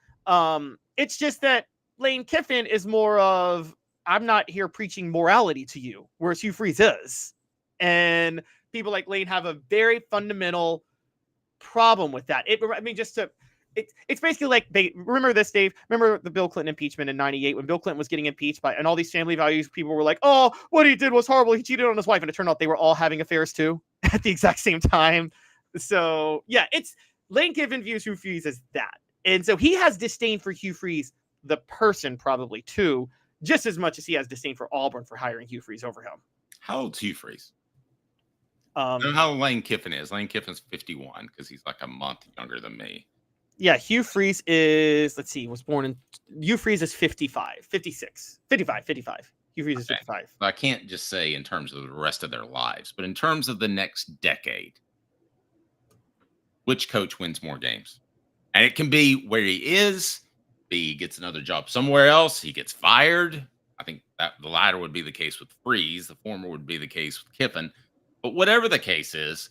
It's just that Lane Kiffin is more of, I'm not here preaching morality to you, whereas Hugh Freeze is. And people like Lane have a very fundamental problem with that. It's basically like, remember this, Dave? Remember the Bill Clinton impeachment in 98 when Bill Clinton was getting impeached and all these family values people were like, oh, what he did was horrible. He cheated on his wife. And it turned out they were all having affairs too at the exact same time. So yeah, it's Lane Kiffin views Hugh Freeze as that. And so he has disdain for Hugh Freeze, the person probably too, just as much as he has disdain for Auburn for hiring Hugh Freeze over him. How old's Hugh Freeze? I don't know how Lane Kiffin is. Lane Kiffin's 51 because he's like a month younger than me. Yeah, Hugh Freeze is, Hugh Freeze is 55. Hugh Freeze is 55. I can't just say in terms of the rest of their lives, but in terms of the next decade, which coach wins more games? And it can be where he is, he gets another job somewhere else, he gets fired. I think that the latter would be the case with Freeze. The former would be the case with Kiffin. But whatever the case is,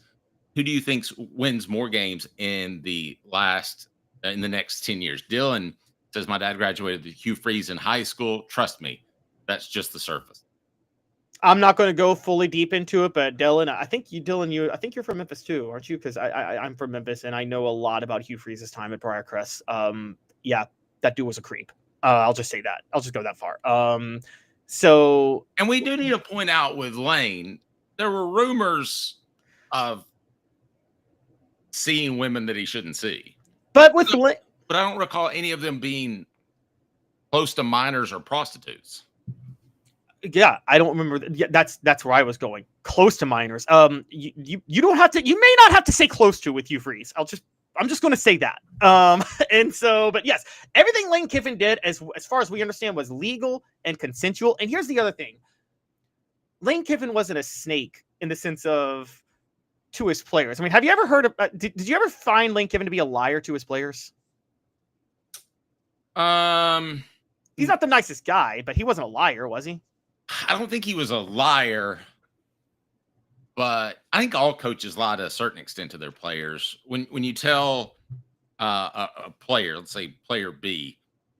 who do you think wins more games in the next 10 years? Dylan says, my dad graduated with Hugh Freeze in high school. Trust me, that's just the surface. I'm not going to go fully deep into it, but Dylan, I think you're from Memphis too, aren't you? Because I'm from Memphis and I know a lot about Hugh Freeze's time at Briarcrest. Yeah, that dude was a creep. I'll just say that. I'll just go that far. And we do need to point out with Lane, there were rumors of seeing women that he shouldn't see. But I don't recall any of them being close to minors or prostitutes. Yeah, I don't remember. Yeah, that's where I was going. Close to minors. You don't have to. You may not have to say close to with Hugh Freeze. I'm just going to say that. But yes, everything Lane Kiffin did, as far as we understand, was legal and consensual. And here's the other thing: Lane Kiffin wasn't a snake in the sense of to his players. I mean, have you ever heard of? Did you ever find Lane Kiffin to be a liar to his players? He's not the nicest guy, but he wasn't a liar, was he? I don't think he was a liar, but I think all coaches lie to a certain extent to their players. When you tell a player, let's say player B,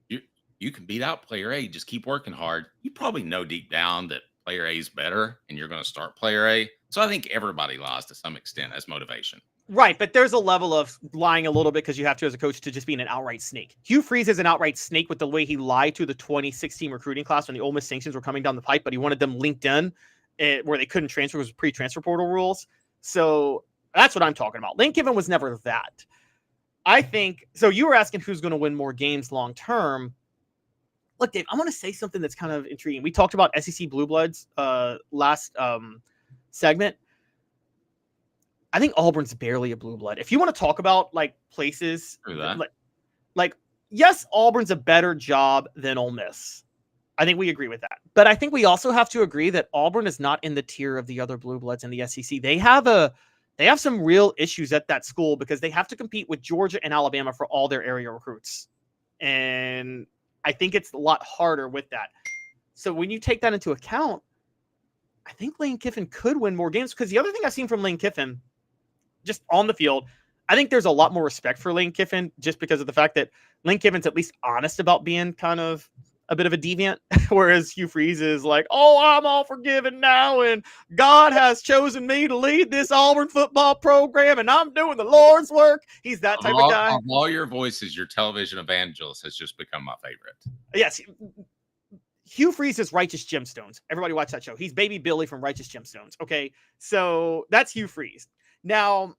you can beat out player A, just keep working hard. You probably know deep down that player A is better and you're going to start player A. So I think everybody lies to some extent as motivation. Right, but there's a level of lying a little bit because you have to, as a coach, to just being an outright snake. Hugh Freeze is an outright snake with the way he lied to the 2016 recruiting class when the Ole Miss sanctions were coming down the pipe, but he wanted them linked in where they couldn't transfer because of pre-transfer portal rules. So that's what I'm talking about. Lane Kiffin was never that. I think, so you were asking who's going to win more games long-term. Look, Dave, I want to say something that's kind of intriguing. We talked about SEC Blue Bloods last segment. I think Auburn's barely a blue blood. If you want to talk about like places, like yes, Auburn's a better job than Ole Miss. I think we agree with that. But I think we also have to agree that Auburn is not in the tier of the other blue bloods in the SEC. They have some real issues at that school because they have to compete with Georgia and Alabama for all their area recruits. And I think it's a lot harder with that. So when you take that into account, I think Lane Kiffin could win more games, because the other thing I've seen from Lane Kiffin, just on the field, I think there's a lot more respect for Lane Kiffin just because of the fact that Lane Kiffin's at least honest about being kind of a bit of a deviant, whereas Hugh Freeze is like, oh, I'm all forgiven now, and God has chosen me to lead this Auburn football program, and I'm doing the Lord's work. He's that type of guy. Of all your voices, your television evangelist has just become my favorite. Yes. Hugh Freeze is Righteous Gemstones. Everybody watch that show. He's Baby Billy from Righteous Gemstones. Okay, so that's Hugh Freeze. Now,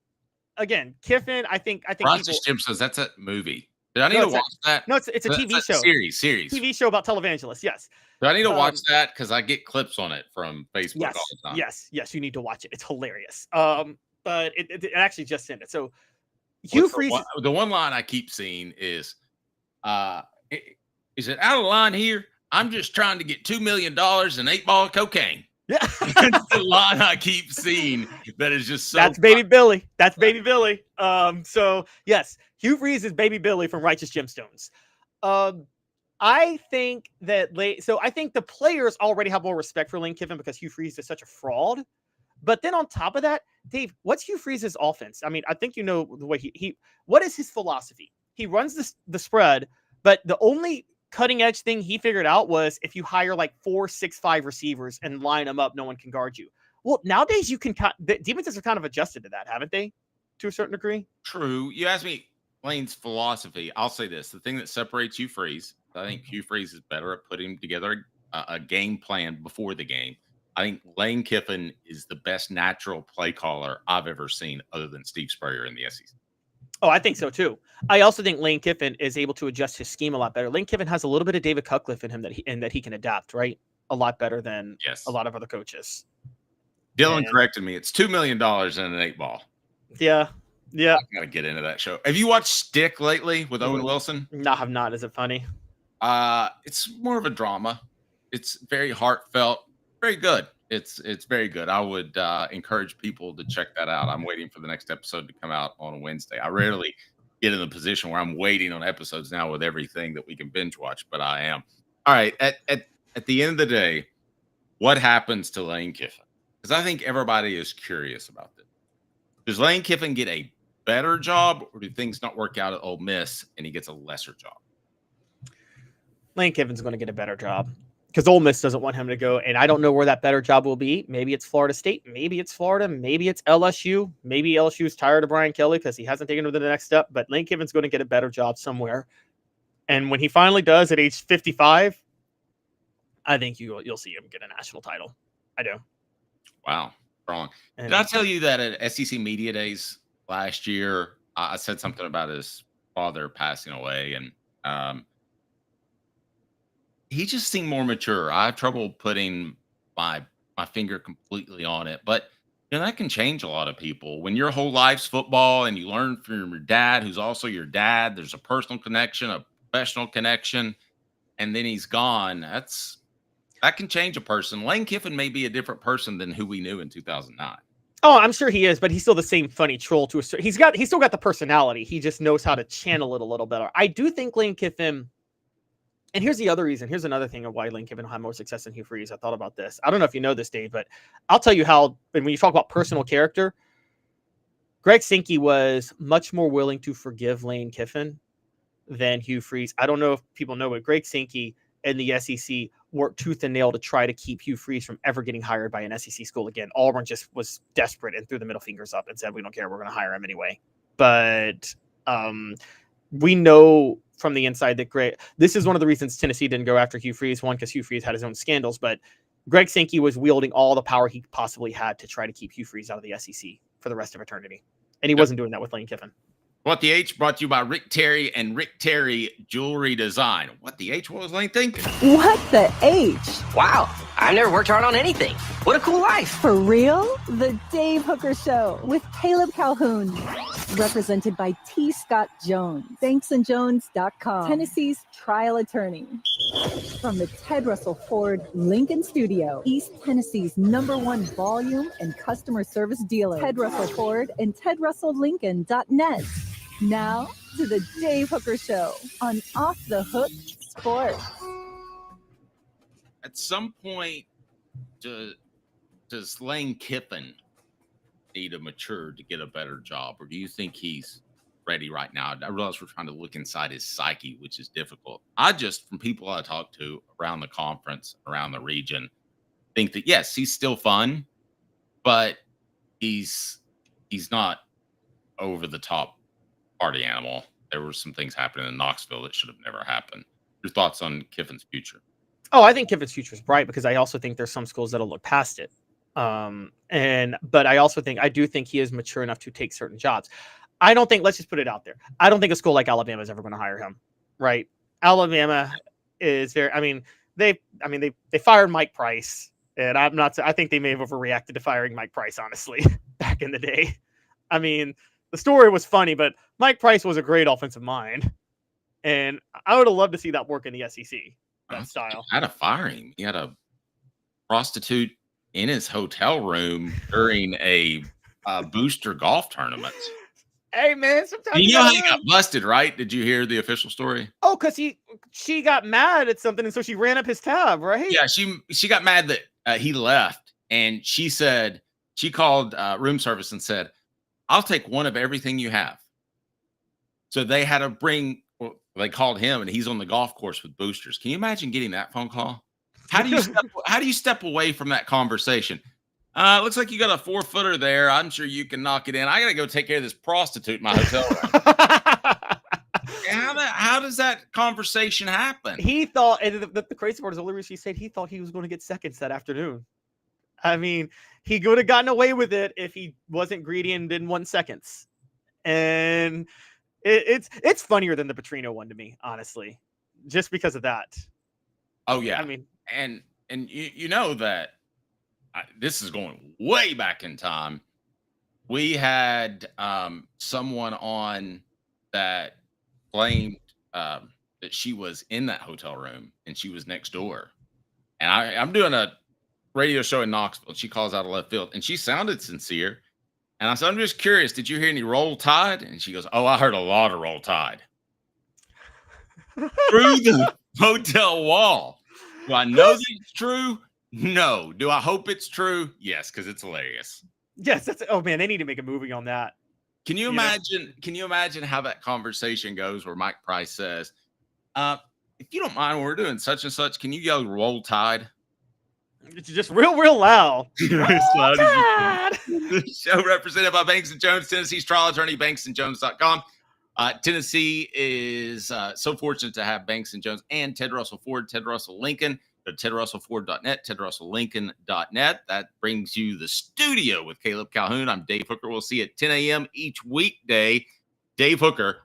again, Kiffin, I think Righteous Gemstones. That's a movie. Do I need to watch that? No, it's a TV show. Series. TV show about televangelists. Yes. Do I need to watch that? Because I get clips on it from Facebook all the time. Yes, you need to watch it. It's hilarious. But it actually just ended. So Hugh Freeze. The one line I keep seeing is it out of line here? I'm just trying to get $2 million and 8 ball of cocaine. Yeah. That's the line I keep seeing. That is just so. That's Baby Billy. That's Baby Billy. So yes, Hugh Freeze is Baby Billy from Righteous Gemstones. I think I think the players already have more respect for Lane Kiffin because Hugh Freeze is such a fraud. But then on top of that, Dave, what's Hugh Freeze's offense? I mean, I think you know the way he what is his philosophy? He runs the spread, but the only cutting edge thing he figured out was if you hire like 4 6'5" receivers and line them up, no one can guard you. Well, nowadays the defenses are kind of adjusted to that, haven't they? To a certain degree. True. You asked me Lane's philosophy. I'll say this: the thing that separates Hugh Freeze, I think Hugh Freeze is better at putting together a game plan before the game. I think Lane Kiffin is the best natural play caller I've ever seen, other than Steve Spurrier in the SEC. Oh, I think so too. I also think Lane Kiffin is able to adjust his scheme a lot better. Lane Kiffin has a little bit of David Cutcliffe in him that he can adapt, right? A lot better than a lot of other coaches. Dylan corrected me. It's $2 million and an 8 ball. Yeah. I gotta get into that show. Have you watched Stick lately with Owen Wilson? No, I have not. Is it funny? It's more of a drama. It's very heartfelt, very good. It's very good. I would encourage people to check that out. I'm waiting for the next episode to come out on a Wednesday. I rarely get in the position where I'm waiting on episodes now with everything that we can binge watch, but I am. All right. At the end of the day, what happens to Lane Kiffin? Because I think everybody is curious about this. Does Lane Kiffin get a better job, or do things not work out at Ole Miss and he gets a lesser job? Lane Kiffin's going to get a better job because Ole Miss doesn't want him to go. And I don't know where that better job will be. Maybe it's Florida State. Maybe it's Florida. Maybe it's LSU. Maybe LSU's tired of Brian Kelly because he hasn't taken him to the next step. But Lane Kiffin's going to get a better job somewhere. And when he finally does at age 55, I think you'll see him get a national title. I do. Wow. Wrong. Did I tell you that at SEC Media Days last year, I said something about his father passing away, and he just seemed more mature. I have trouble putting my finger completely on it, but that can change a lot of people. When your whole life's football and you learn from your dad, who's also your dad, there's a personal connection, a professional connection, and then he's gone. That can change a person. Lane Kiffin may be a different person than who we knew in 2009. Oh, I'm sure he is, but he's still the same funny troll to a certain. He's still got the personality. He just knows how to channel it a little better. I do think Lane Kiffin, and here's the other reason. Here's another thing of why Lane Kiffin will have more success than Hugh Freeze. I thought about this. I don't know if you know this, Dave, but I'll tell you how. And when you talk about personal character, Greg Sankey was much more willing to forgive Lane Kiffin than Hugh Freeze. I don't know if people know, but Greg Sankey and the SEC worked tooth and nail to try to keep Hugh Freeze from ever getting hired by an SEC school again. Auburn just was desperate and threw the middle fingers up and said, we don't care. We're going to hire him anyway. But we know from the inside that this is one of the reasons Tennessee didn't go after Hugh Freeze. One, because Hugh Freeze had his own scandals, but Greg Sankey was wielding all the power he possibly had to try to keep Hugh Freeze out of the SEC for the rest of eternity. And he wasn't doing that with Lane Kiffin. What the H brought to you by Rick Terry and Rick Terry Jewelry Design. What the H was Lane thinking? What the H? Wow. I've never worked hard on anything. What a cool life. For real? The Dave Hooker Show with Caleb Calhoun. Represented by T. Scott Jones. BanksandJones.com. Tennessee's trial attorney. From the Ted Russell Ford Lincoln Studio, East Tennessee's #1 volume and customer service dealer. Ted Russell Ford and TedRussellLincoln.net. Now to the Dave Hooker Show on Off the Hook Sports. At some point, does Lane Kiffin need to mature to get a better job, or do you think he's ready right now? I realize we're trying to look inside his psyche, which is difficult. From people I talk to around the conference, around the region, think that yes, he's still fun, but he's not over the top party animal. There were some things happening in Knoxville that should have never happened. Your thoughts on Kiffin's future? Oh, I think Kiffin's future is bright because I also think there's some schools that'll look past it. But I do think he is mature enough to take certain jobs. Let's just put it out there. I don't think a school like Alabama is ever going to hire him, right? Alabama is they fired Mike Price, and I think they may have overreacted to firing Mike Price, honestly, back in the day. I mean, the story was funny, but Mike Price was a great offensive mind, and I would have loved to see that work in the SEC. That style. He had to fire him. He had a prostitute in his hotel room during a booster golf tournament. Hey man, sometimes you know how he got busted, right? Did you hear the official story? Oh, because she got mad at something, and so she ran up his tab, right? Yeah, she got mad that he left, and she called room service and said, "I'll take one of everything you have." So they had to bring. They called him, and he's on the golf course with boosters. Can you imagine getting that phone call? How do you step away from that conversation? Looks like you got a 4-footer there. I'm sure you can knock it in. I got to go take care of this prostitute in my hotel room. How does that conversation happen? He thought, and the crazy part is the only reason he said he thought he was going to get seconds that afternoon. I mean, he would have gotten away with it if he wasn't greedy and didn't want seconds. And it's funnier than the Petrino one to me, honestly, just because of that. Oh yeah, I mean, and you know that this is going way back in time. We had someone on that claimed that she was in that hotel room and she was next door. And I'm doing a radio show in Knoxville. She calls out of left field, and she sounded sincere. And I said, "I'm just curious, did you hear any Roll Tide?" And she goes, "Oh, I heard a lot of Roll Tide." Through the hotel wall. Do I know that it's true? No. Do I hope it's true? Yes, because it's hilarious. Yes, oh man, they need to make a movie on that. Can you imagine? Can you imagine how that conversation goes where Mike Price says, "If you don't mind, we're doing such and such, can you yell Roll Tide?" It's just real loud. The show represented by Banks and Jones, Tennessee's trial attorney, BanksandJones.com. Tennessee is so fortunate to have Banks and Jones and Ted Russell Ford, Ted Russell Lincoln. Go to TedRussellFord.net, TedRussellLincoln.net. That brings you the studio with Caleb Calhoun. I'm Dave Hooker. We'll see you at 10 a.m. each weekday. Dave Hooker